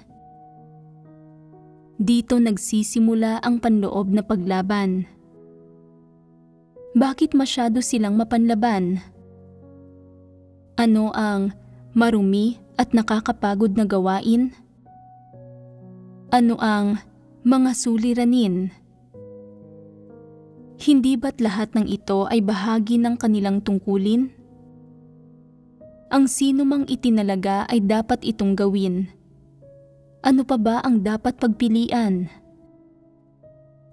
Dito nagsisimula ang panloob na paglaban. Bakit masyado silang mapanlaban? Ano ang marumi at nakakapagod na gawain? Ano ang mga suliranin? Hindi ba't lahat ng ito ay bahagi ng kanilang tungkulin? Ang sino mang itinalaga ay dapat itong gawin. Ano pa ba ang dapat pagpilian?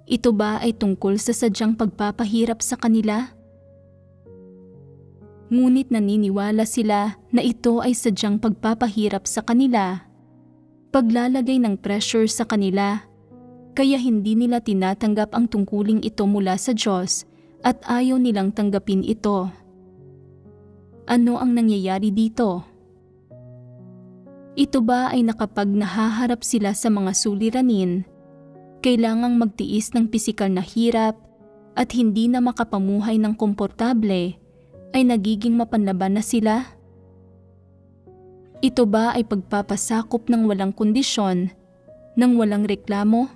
Ito ba ay tungkol sa sadyang pagpapahirap sa kanila? Ngunit naniniwala sila na ito ay sadyang pagpapahirap sa kanila, paglalagay ng pressure sa kanila, kaya hindi nila tinatanggap ang tungkuling ito mula sa Diyos at ayaw nilang tanggapin ito. Ano ang nangyayari dito? Ito ba ay nakapag nahaharap sila sa mga suliranin, kailangang magtiis ng pisikal na hirap at hindi na makapamuhay ng komportable, ay nagiging mapanlaban na sila? Ito ba ay pagpapasakop ng walang kondisyon, ng walang reklamo?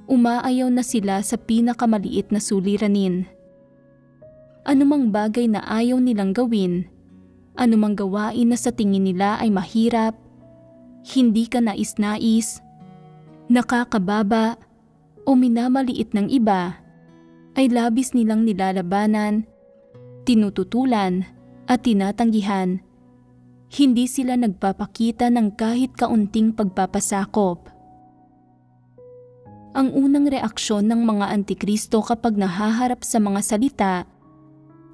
Umaayaw na sila sa pinakamaliit na suliranin. Anumang bagay na ayaw nilang gawin, anumang gawain na sa tingin nila ay mahirap, hindi ka nais-nais, nakakababa o minamaliit ng iba, ay labis nilang nilalabanan, tinututulan at tinatanggihan. Hindi sila nagpapakita ng kahit kaunting pagpapasakop. Ang unang reaksyon ng mga antikristo kapag nahaharap sa mga salita,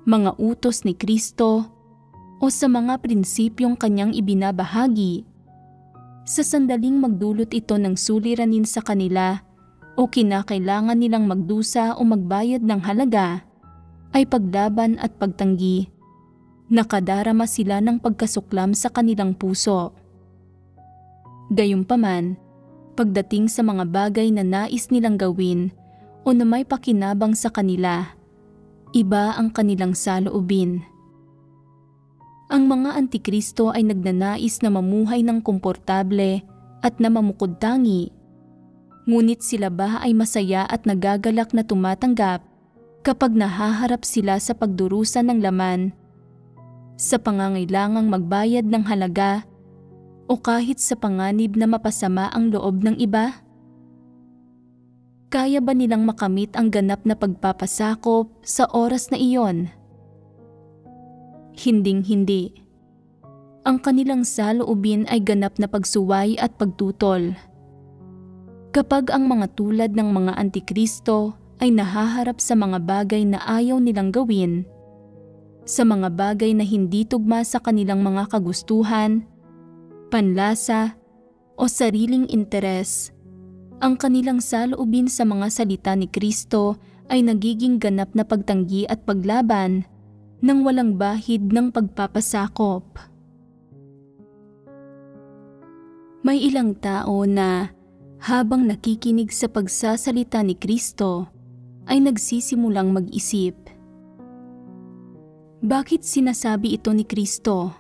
mga utos ni Kristo o sa mga prinsipyong kanyang ibinabahagi, sa sandaling magdulot ito ng suliranin sa kanila o o kinakailangan nilang magdusa o magbayad ng halaga ay paglaban at pagtanggi. Nakadarama sila ng pagkasuklam sa kanilang puso. Gayunpaman, pagdating sa mga bagay na nais nilang gawin o na may pakinabang sa kanila, iba ang kanilang saloobin. Ang mga antikristo ay nagnanais na mamuhay ng komportable at na mamukod-tangi. Ngunit sila ba ay masaya at nagagalak na tumatanggap kapag nahaharap sila sa pagdurusa ng laman, sa pangangailangang magbayad ng halaga, o kahit sa panganib na mapasama ang loob ng iba? Kaya ba nilang makamit ang ganap na pagpapasakop sa oras na iyon? Hinding-hindi. Ang kanilang saloobin ay ganap na pagsuway at pagtutol. Kapag ang mga tulad ng mga antikristo ay nahaharap sa mga bagay na ayaw nilang gawin, sa mga bagay na hindi tugma sa kanilang mga kagustuhan, panlasa, o sariling interes, ang kanilang saloobin sa mga salita ni Kristo ay nagiging ganap na pagtanggi at paglaban nang walang bahid ng pagpapasakop. May ilang tao na habang nakikinig sa pagsasalita ni Kristo ay nagsisimulang mag-isip. Bakit sinasabi ito ni Kristo?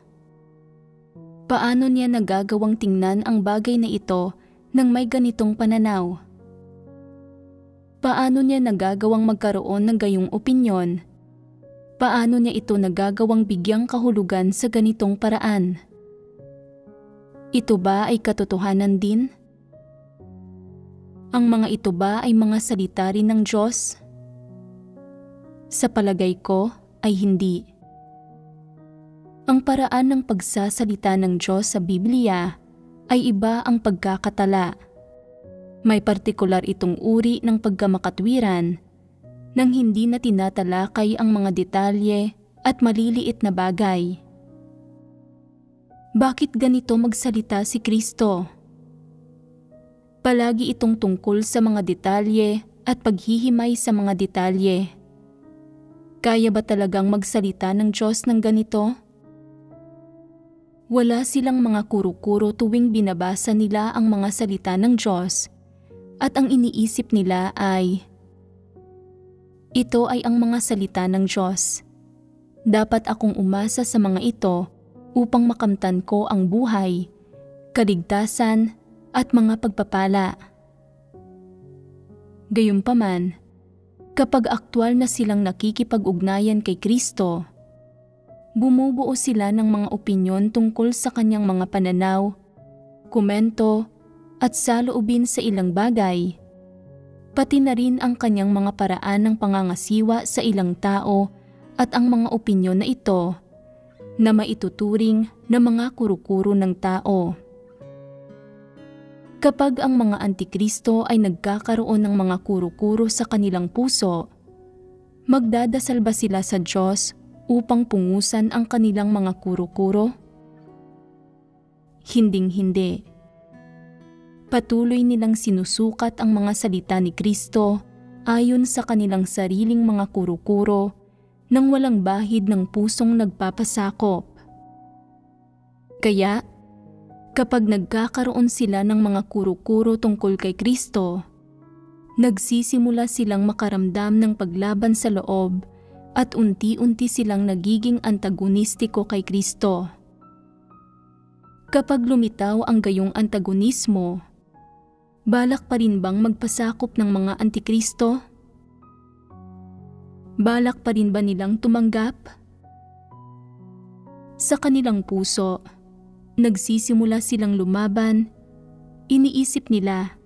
Paano niya nagagawang tingnan ang bagay na ito nang may ganitong pananaw? Paano niya nagagawang magkaroon ng gayong opinyon? Paano niya ito nagagawang bigyang kahulugan sa ganitong paraan? Ito ba ay katotohanan din? Ang mga ito ba ay mga salita rin ng Diyos? Sa palagay ko ay hindi. Ang paraan ng pagsasalita ng Diyos sa Biblia ay iba ang pagkakatala. May partikular itong uri ng pagkamakatwiran nang hindi na tinatalakay ang mga detalye at maliliit na bagay. Bakit ganito magsalita si Kristo? Palagi itong tungkol sa mga detalye at paghihimay sa mga detalye. Kaya ba talagang magsalita ng Diyos ng ganito? Wala silang mga kuro-kuro tuwing binabasa nila ang mga salita ng Diyos at ang iniisip nila ay, ito ay ang mga salita ng Diyos. Dapat akong umasa sa mga ito upang makamtan ko ang buhay, kaligtasan at mga pagpapala. Gayunpaman, kapag aktwal na silang nakikipag-ugnayan kay Kristo, bumubuo sila ng mga opinyon tungkol sa kanyang mga pananaw, komento at saloobin sa ilang bagay, pati na rin ang kanyang mga paraan ng pangangasiwa sa ilang tao at ang mga opinyon na ito na maituturing na mga kuro-kuro ng tao. Kapag ang mga antikristo ay nagkakaroon ng mga kuro-kuro sa kanilang puso, magdadasal ba sila sa Diyos upang pungusan ang kanilang mga kuro-kuro? Hinding-hindi. Patuloy nilang sinusukat ang mga salita ni Kristo ayon sa kanilang sariling mga kuro-kuro nang walang bahid ng pusong nagpapasakop. Kaya, kapag nagkakaroon sila ng mga kuro-kuro tungkol kay Kristo, nagsisimula silang makaramdam ng paglaban sa loob at unti-unti silang nagiging antagonistiko kay Kristo. Kapag lumitaw ang gayong antagonismo, balak pa rin bang magpasakop ng mga antikristo? Balak pa rin ba nilang tumanggap? Sa kanilang puso, nagsisimula silang lumaban, iniisip nila,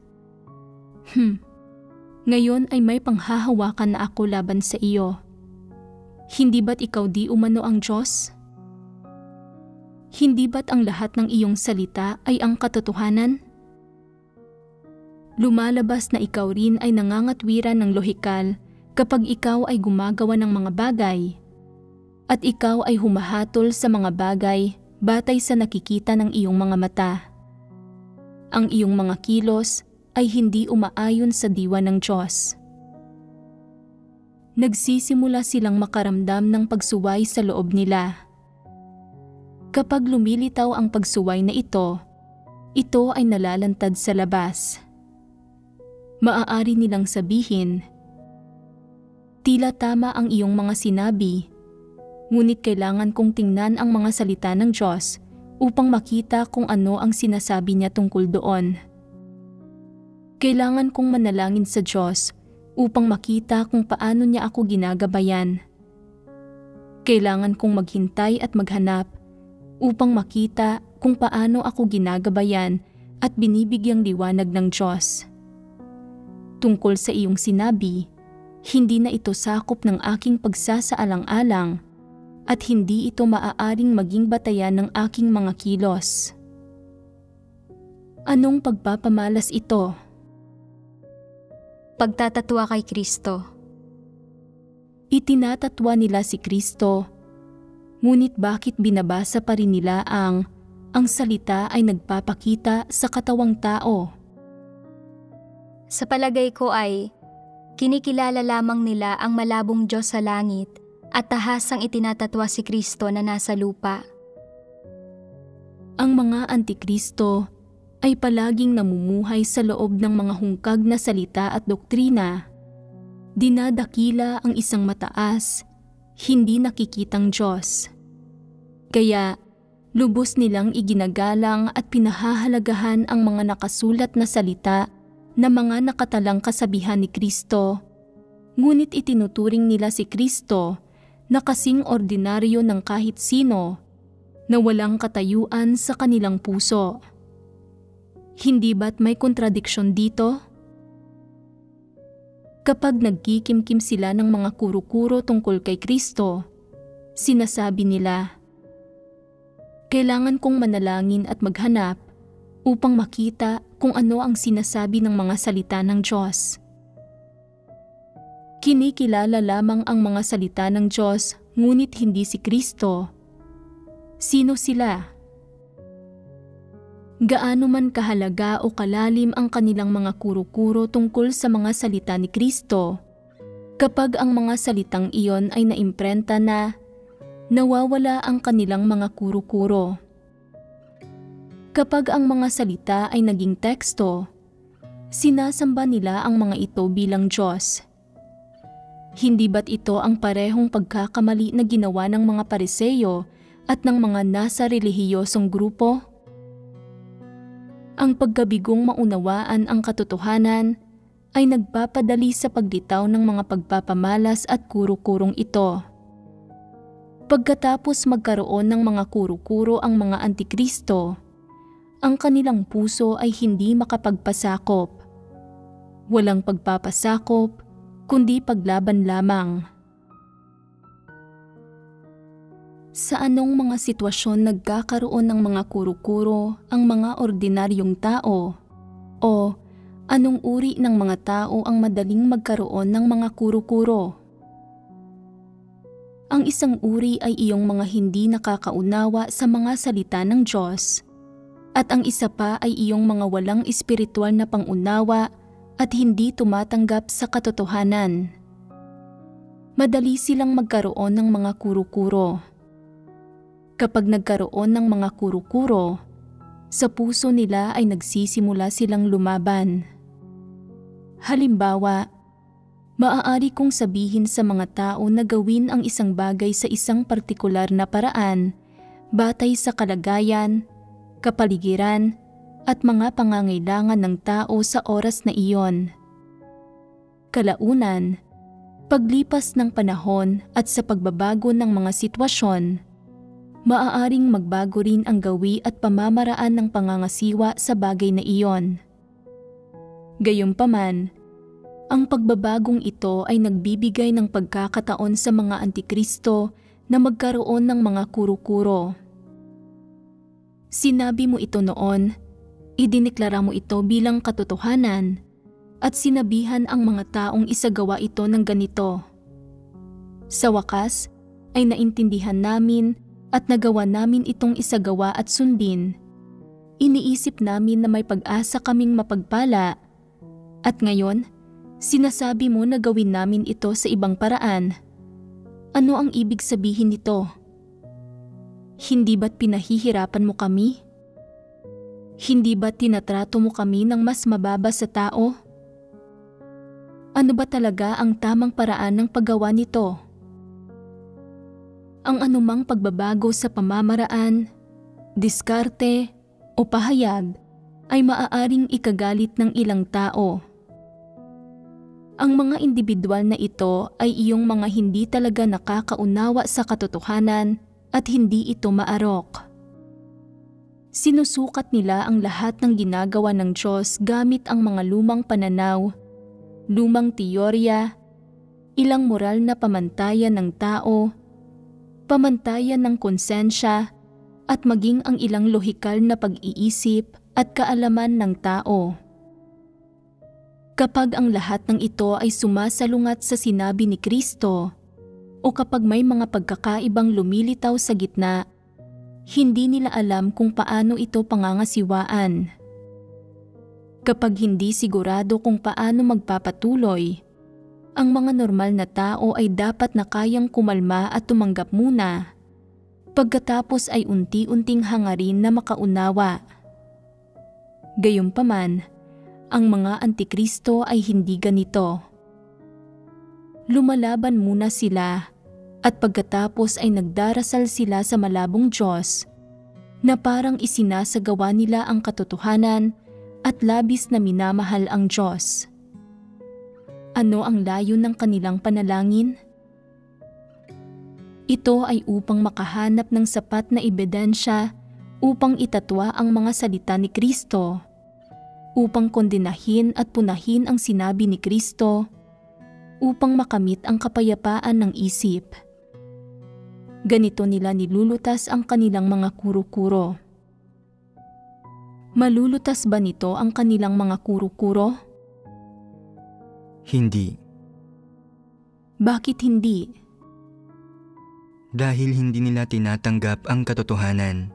ngayon ay may panghahawakan na ako laban sa iyo. Hindi ba't ikaw di umano ang Diyos? Hindi ba't ang lahat ng iyong salita ay ang katotohanan? Lumalabas na ikaw rin ay nangangatwiran ng lohikal kapag ikaw ay gumagawa ng mga bagay, at ikaw ay humahatol sa mga bagay batay sa nakikita ng iyong mga mata. Ang iyong mga kilos ay hindi umaayon sa diwa ng Diyos. Nagsisimula silang makaramdam ng pagsuway sa loob nila. Kapag lumilitaw ang pagsuway na ito ay nalalantad sa labas. Maaari nilang sabihin, "Tila tama ang iyong mga sinabi, ngunit kailangan kong tingnan ang mga salita ng Diyos upang makita kung ano ang sinasabi niya tungkol doon. Kailangan kong manalangin sa Diyos upang makita kung paano niya ako ginagabayan. Kailangan kong maghintay at maghanap upang makita kung paano ako ginagabayan at binibigyang liwanag ng Diyos. Tungkol sa iyong sinabi, hindi na ito sakop ng aking pagsasaalang-alang at hindi ito maaaring maging batayan ng aking mga kilos." Anong pagpapamalas ito? Pagtatatwa kay Kristo. Itinatatwa nila si Kristo, ngunit bakit binabasa pa rin nila ang salita ay nagpapakita sa katawang tao? Sa palagay ko ay, kinikilala lamang nila ang malabong Diyos sa langit at tahasang itinatatwa si Kristo na nasa lupa. Ang mga antikristo ay palaging namumuhay sa loob ng mga hungkag na salita at doktrina. Dinadakila ang isang mataas, hindi nakikitang Diyos. Kaya, lubos nilang iginagalang at pinahahalagahan ang mga nakasulat na salita na mga nakatalang kasabihan ni Kristo, ngunit itinuturing nila si Kristo na kasing ordinaryo ng kahit sino na walang katayuan sa kanilang puso. Hindi ba't may kontradiksyon dito? Kapag nagkikimkim sila ng mga kuro-kuro tungkol kay Kristo, sinasabi nila, "Kailangan kong manalangin at maghanap upang makita kung ano ang sinasabi ng mga salita ng Diyos." Kinikilala lamang ang mga salita ng Diyos ngunit hindi si Kristo. Sino sila? Gaano man kahalaga o kalalim ang kanilang mga kuro-kuro tungkol sa mga salita ni Kristo, kapag ang mga salitang iyon ay naimprenta na, nawawala ang kanilang mga kuro-kuro. Kapag ang mga salita ay naging teksto, sinasamba nila ang mga ito bilang Diyos. Hindi ba't ito ang parehong pagkakamali na ginawa ng mga Pariseyo at ng mga nasa relihiyosong grupo? Ang pagkabigong maunawaan ang katotohanan ay nagpapadali sa paglitaw ng mga pagpapamalas at kuro-kurong ito. Pagkatapos magkaroon ng mga kuro-kuro ang mga antikristo, ang kanilang puso ay hindi makapagpasakop. Walang pagpapasakop, kundi paglaban lamang. Sa anong mga sitwasyon nagkakaroon ng mga kuro-kuro ang mga ordinaryong tao? O anong uri ng mga tao ang madaling magkaroon ng mga kuro-kuro? Ang isang uri ay iyong mga hindi nakakaunawa sa mga salita ng Diyos, at ang isa pa ay iyong mga walang espiritual na pangunawa at hindi tumatanggap sa katotohanan. Madali silang magkaroon ng mga kuro-kuro. Kapag nagkaroon ng mga kuro-kuro, sa puso nila ay nagsisimula silang lumaban. Halimbawa, maaari kong sabihin sa mga tao na gawin ang isang bagay sa isang partikular na paraan batay sa kalagayan, kapaligiran, at mga pangangailangan ng tao sa oras na iyon. Kalaunan, paglipas ng panahon at sa pagbabago ng mga sitwasyon, maaaring magbago rin ang gawi at pamamaraan ng pangangasiwa sa bagay na iyon. Gayunpaman, ang pagbabagong ito ay nagbibigay ng pagkakataon sa mga antikristo na magkaroon ng mga kuro-kuro. Sinabi mo ito noon, idineklara mo ito bilang katotohanan, at sinabihan ang mga taong isagawa ito ng ganito. Sa wakas, ay naintindihan namin at nagawa namin itong isagawa at sundin. Iniisip namin na may pag-asa kaming mapagpala At ngayon, sinasabi mo na gawin namin ito sa ibang paraan. Ano ang ibig sabihin nito? Hindi ba't pinahihirapan mo kami? Hindi ba't tinatrato mo kami ng mas mababa sa tao? Ano ba talaga ang tamang paraan ng paggawa nito? Ang anumang pagbabago sa pamamaraan, diskarte o pahayag ay maaaring ikagalit ng ilang tao. Ang mga individual na ito ay iyong mga hindi talaga nakakaunawa sa katotohanan at hindi ito maarok. Sinusukat nila ang lahat ng ginagawa ng Diyos gamit ang mga lumang pananaw, lumang teorya, ilang moral na pamantayan ng tao, pamantayan ng konsensya, at maging ang ilang lohikal na pag-iisip at kaalaman ng tao. Kapag ang lahat ng ito ay sumasalungat sa sinabi ni Kristo, o kapag may mga pagkakaibang lumilitaw sa gitna, hindi nila alam kung paano ito pangangasiwaan. Kapag hindi sigurado kung paano magpapatuloy, ang mga normal na tao ay dapat na kayang kumalma at tumanggap muna, pagkatapos ay unti-unting hangarin na makaunawa. Gayunpaman, ang mga antikristo ay hindi ganito. Lumalaban muna sila at pagkatapos ay nagdarasal sila sa malabong Diyos na parang isinasagawa nila ang katotohanan at labis na minamahal ang Diyos. Ano ang layon ng kanilang panalangin? Ito ay upang makahanap ng sapat na ebidensya upang itatwa ang mga salita ni Kristo, upang kondenahin at punahin ang sinabi ni Kristo, upang makamit ang kapayapaan ng isip. Ganito nila nilulutas ang kanilang mga kuro-kuro. Malulutas ba nito ang kanilang mga kuro-kuro? Hindi. Bakit hindi? Dahil hindi nila tinatanggap ang katotohanan.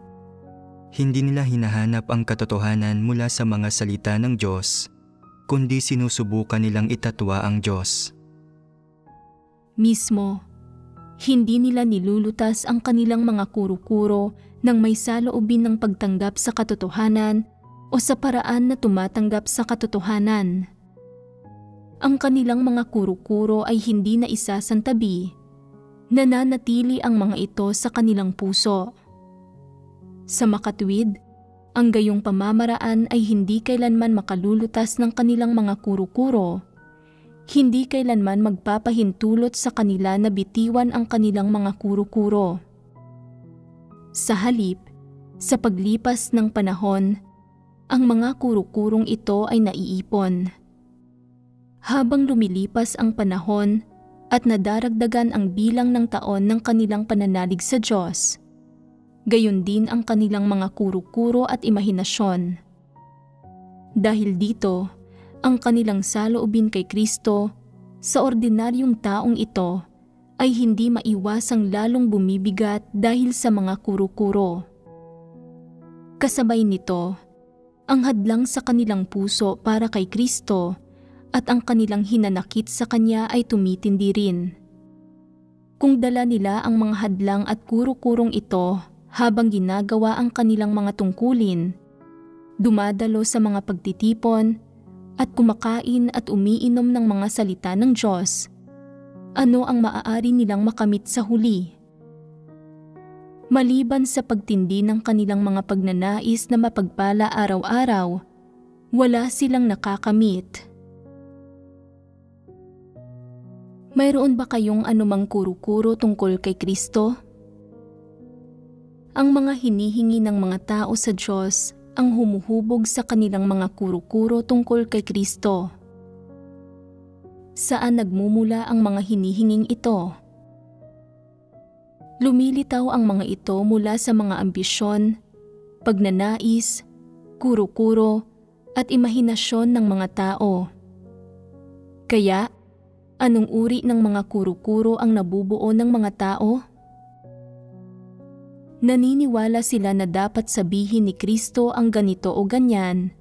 Hindi nila hinahanap ang katotohanan mula sa mga salita ng Diyos, kundi sinusubukan nilang itatwa ang Diyos. Mismo, hindi nila nilulutas ang kanilang mga kuro-kuro nang may saloobin ng pagtanggap sa katotohanan o sa paraan na tumatanggap sa katotohanan. Ang kanilang mga kuro-kuro ay hindi na isasantabi, nananatili ang mga ito sa kanilang puso. Sa makatwid, ang gayong pamamaraan ay hindi kailanman makalulutas ng kanilang mga kuro-kuro, hindi kailanman magpapahintulot sa kanila na bitiwan ang kanilang mga kuro-kuro. Sa halip, sa paglipas ng panahon, ang mga kuro-kurong ito ay naiipon. Habang lumilipas ang panahon at nadaragdagan ang bilang ng taon ng kanilang pananalig sa Diyos, gayon din ang kanilang mga kuro-kuro at imahinasyon. Dahil dito, ang kanilang saloobin kay Kristo sa ordinaryong taong ito ay hindi maiwasang lalong bumibigat dahil sa mga kuro-kuro. Kasabay nito, ang hadlang sa kanilang puso para kay Kristo at ang kanilang hinanakit sa Kanya ay tumitindi rin. Kung dala nila ang mga hadlang at kuro-kurong ito habang ginagawa ang kanilang mga tungkulin, dumadalo sa mga pagtitipon at kumakain at umiinom ng mga salita ng Diyos, ano ang maaari nilang makamit sa huli? Maliban sa pagtindi ng kanilang mga pagnanais na mapagpala araw-araw, wala silang nakakamit. Mayroon ba kayong anumang kuro-kuro tungkol kay Kristo? Ang mga hinihingi ng mga tao sa Diyos ang humuhubog sa kanilang mga kuro-kuro tungkol kay Kristo. Saan nagmumula ang mga hinihinging ito? Lumilitaw ang mga ito mula sa mga ambisyon, pagnanais, kuro-kuro at imahinasyon ng mga tao. Kaya, anong uri ng mga kuro-kuro ang nabubuo ng mga tao? Naniniwala sila na dapat sabihin ni Kristo ang ganito o ganyan,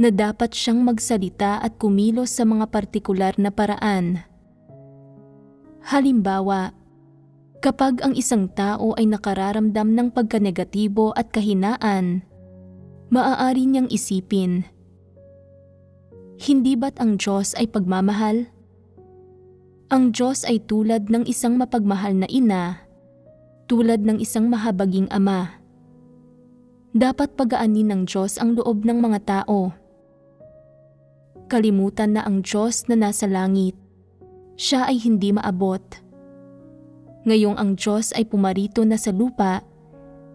na dapat siyang magsalita at kumilos sa mga partikular na paraan. Halimbawa, kapag ang isang tao ay nakararamdam ng pagkanegatibo at kahinaan, maaari niyang isipin, hindi ba't ang Diyos ay pagmamahal? Ang Diyos ay tulad ng isang mapagmahal na ina, tulad ng isang mahabaging ama. Dapat pagaanin ng Diyos ang loob ng mga tao. Kalimutan na ang Diyos na nasa langit. Siya ay hindi maabot. Ngayong ang Diyos ay pumarito na sa lupa,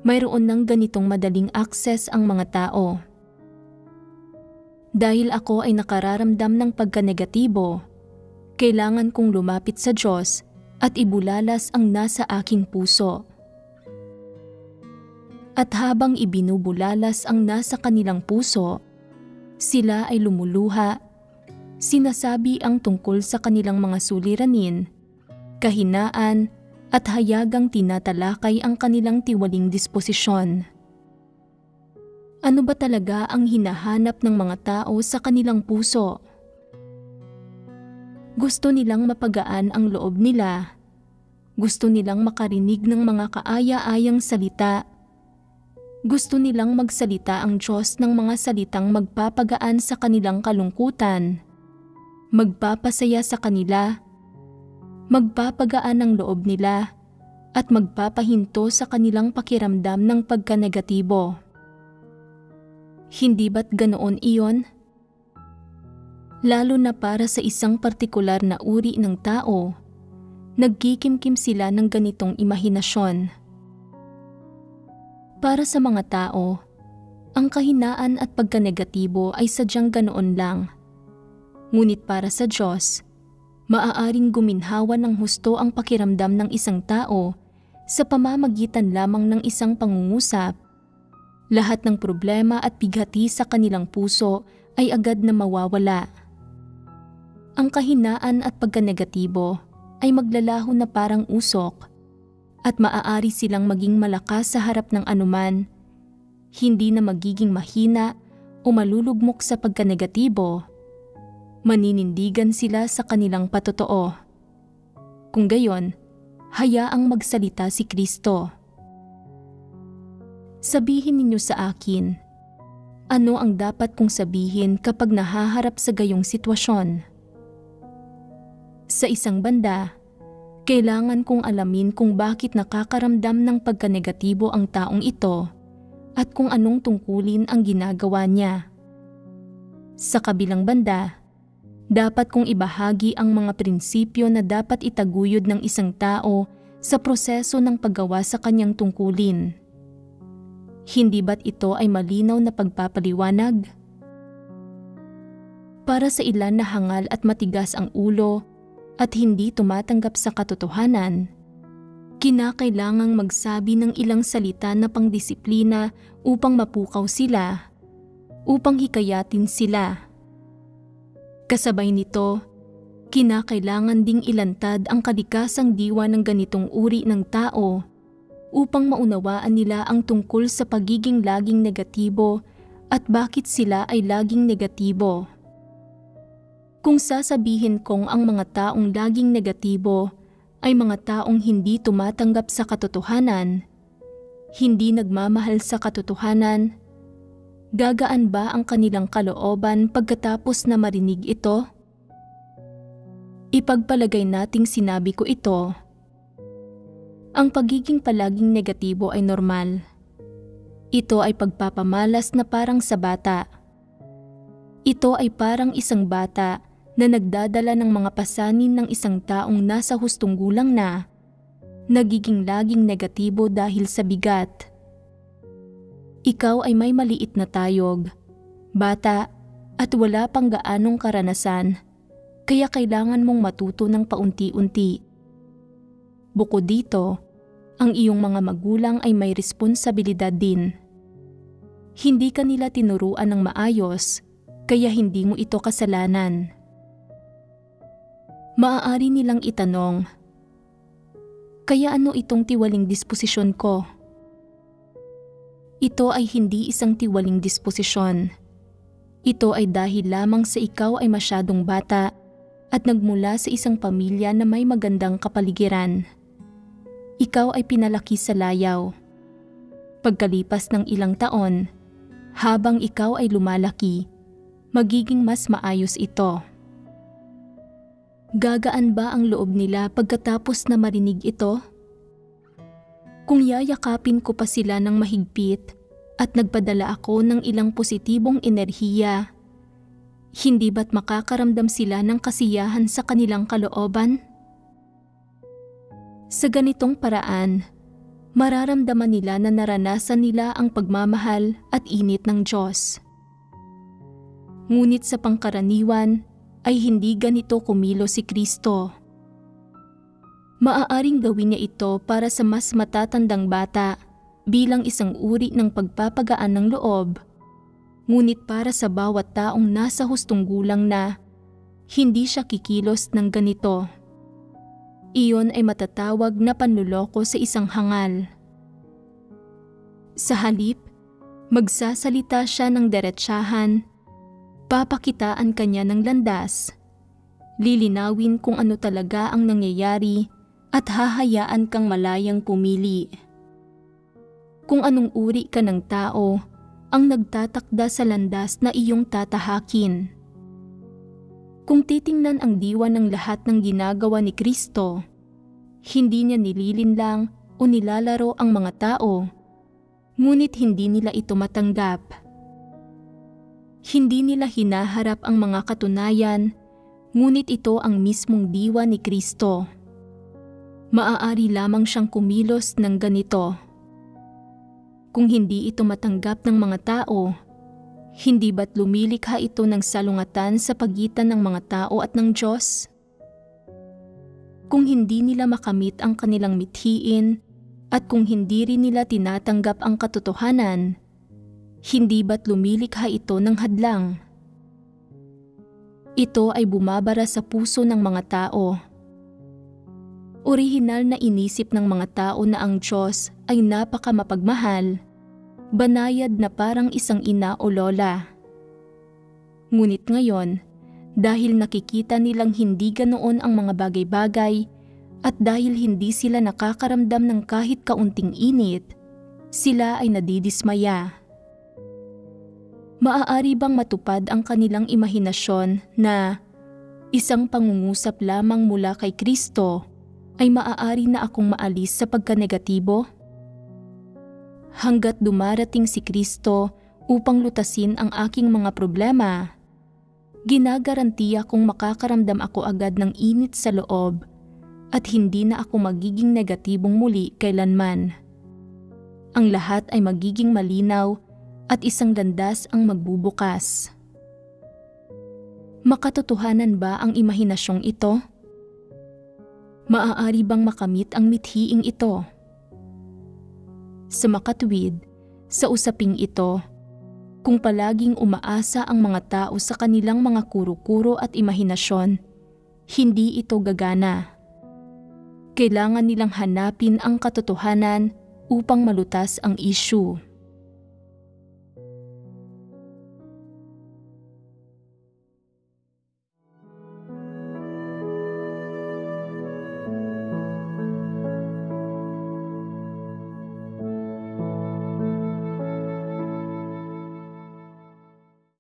mayroon ng ganitong madaling akses ang mga tao. Dahil ako ay nakararamdam ng pagkanegatibo, kailangan kong lumapit sa Diyos at ibulalas ang nasa aking puso. At habang ibinubulalas ang nasa kanilang puso, sila ay lumuluha, sinasabi ang tungkol sa kanilang mga suliranin, kahinaan at hayagang tinatalakay ang kanilang tiwaling disposisyon. Ano ba talaga ang hinahanap ng mga tao sa kanilang puso? Gusto nilang mapagaan ang loob nila. Gusto nilang makarinig ng mga kaaya-ayang salita. Gusto nilang magsalita ang Diyos ng mga salitang magpapagaan sa kanilang kalungkutan, magpapasaya sa kanila, magpapagaan ang loob nila, at magpapahinto sa kanilang pakiramdam ng pagkanegatibo. Hindi ba't ganoon iyon? Lalo na para sa isang partikular na uri ng tao, nagkikimkim sila ng ganitong imahinasyon. Para sa mga tao, ang kahinaan at pagkanegatibo ay sadyang ganoon lang. Ngunit para sa Diyos, maaaring guminhawa ng husto ang pakiramdam ng isang tao sa pamamagitan lamang ng isang pangungusap. Lahat ng problema at bighati sa kanilang puso ay agad na mawawala. Ang kahinaan at pagkanegatibo ay maglalaho na parang usok at maaari silang maging malakas sa harap ng anuman, hindi na magiging mahina o malulugmok sa pagkanegatibo. Maninindigan sila sa kanilang patotoo. Kung gayon, hayaang magsalita si Kristo. Sabihin ninyo sa akin, ano ang dapat kong sabihin kapag nahaharap sa gayong sitwasyon? Sa isang banda, kailangan kong alamin kung bakit nakakaramdam ng pagkanegatibo ang taong ito at kung anong tungkulin ang ginagawa niya. Sa kabilang banda, dapat kong ibahagi ang mga prinsipyo na dapat itaguyod ng isang tao sa proseso ng paggawa sa kanyang tungkulin. Hindi ba't ito ay malinaw na pagpapaliwanag? Para sa ilan na hangal at matigas ang ulo at hindi tumatanggap sa katotohanan, kinakailangang magsabi ng ilang salita na pangdisiplina upang mapukaw sila, upang hikayatin sila. Kasabay nito, kinakailangan ding ilantad ang kalikasang diwa ng ganitong uri ng tao upang maunawaan nila ang tungkol sa pagiging laging negatibo at bakit sila ay laging negatibo. Kung sasabihin kong ang mga taong laging negatibo ay mga taong hindi tumatanggap sa katotohanan, hindi nagmamahal sa katotohanan, gagaan ba ang kanilang kalooban pagkatapos na marinig ito? Ipagpalagay nating sinabi ko ito. Ang pagiging palaging negatibo ay normal. Ito ay pagpapamalas na parang sa bata. Ito ay parang isang bata na nagdadala ng mga pasanin ng isang taong nasa hustong gulang na, nagiging laging negatibo dahil sa bigat. Ikaw ay may maliit na tayog, bata at wala pang gaanong karanasan, kaya kailangan mong matuto ng paunti-unti. Bukod dito, ang iyong mga magulang ay may responsibilidad din. Hindi ka nila tinuruan ng maayos, kaya hindi mo ito kasalanan. Maaari nilang itanong, kaya ano itong tiwaling disposisyon ko? Ito ay hindi isang tiwaling disposisyon. Ito ay dahil lamang sa ikaw ay masyadong bata at nagmula sa isang pamilya na may magandang kapaligiran. Ikaw ay pinalaki sa layaw. Pagkalipas ng ilang taon, habang ikaw ay lumalaki, magiging mas maayos ito. Gagaan ba ang loob nila pagkatapos na marinig ito? Kung yayakapin ko pa sila ng mahigpit at nagpadala ako ng ilang positibong enerhiya, hindi ba't makakaramdam sila ng kasiyahan sa kanilang kalooban? Sa ganitong paraan, mararamdaman nila na naranasan nila ang pagmamahal at init ng Diyos. Ngunit sa pangkaraniwan ay hindi ganito kumilos si Kristo. Maaaring gawin niya ito para sa mas matatandang bata bilang isang uri ng pagpapagaan ng loob, ngunit para sa bawat taong nasa hustong gulang na hindi siya kikilos ng ganito. Iyon ay matatawag na panluloko sa isang hangal. Sa halip, magsasalita siya ng diretsahan, papakitaan kanya ng landas, lilinawin kung ano talaga ang nangyayari at hahayaan kang malayang pumili. Kung anong uri ka ng tao ang nagtatakda sa landas na iyong tatahakin. Kung titingnan ang diwa ng lahat ng ginagawa ni Kristo, hindi niya nililinlang o nilalaro ang mga tao, ngunit hindi nila ito matanggap. Hindi nila hinaharap ang mga katunayan, ngunit ito ang mismong diwa ni Kristo. Maaari lamang siyang kumilos ng ganito. Kung hindi ito matanggap ng mga tao, hindi ba't lumilikha ito ng salungatan sa pagitan ng mga tao at ng Diyos? Kung hindi nila makamit ang kanilang mithiin at kung hindi rin nila tinatanggap ang katotohanan, hindi ba't lumilikha ito ng hadlang? Ito ay bumabara sa puso ng mga tao. Orihinal na inisip ng mga tao na ang Diyos ay napakamapagmahal, banayad na parang isang ina o lola. Ngunit ngayon, dahil nakikita nilang hindi ganoon ang mga bagay-bagay at dahil hindi sila nakakaramdam ng kahit kaunting init, sila ay nadidismaya. Maaari bang matupad ang kanilang imahinasyon na isang pangungusap lamang mula kay Kristo ay maaari na akong maalis sa pagkanegatibo? Hanggat dumarating si Kristo upang lutasin ang aking mga problema, ginagarantiya kong makakaramdam ako agad ng init sa loob at hindi na ako magiging negatibong muli kailanman. Ang lahat ay magiging malinaw at isang landas ang magbubukas. Makatotohanan ba ang imahinasyong ito? Maaari bang makamit ang mithiing ito? Sa makatuwid, sa usaping ito, kung palaging umaasa ang mga tao sa kanilang mga kuro-kuro at imahinasyon, hindi ito gagana. Kailangan nilang hanapin ang katotohanan upang malutas ang issue.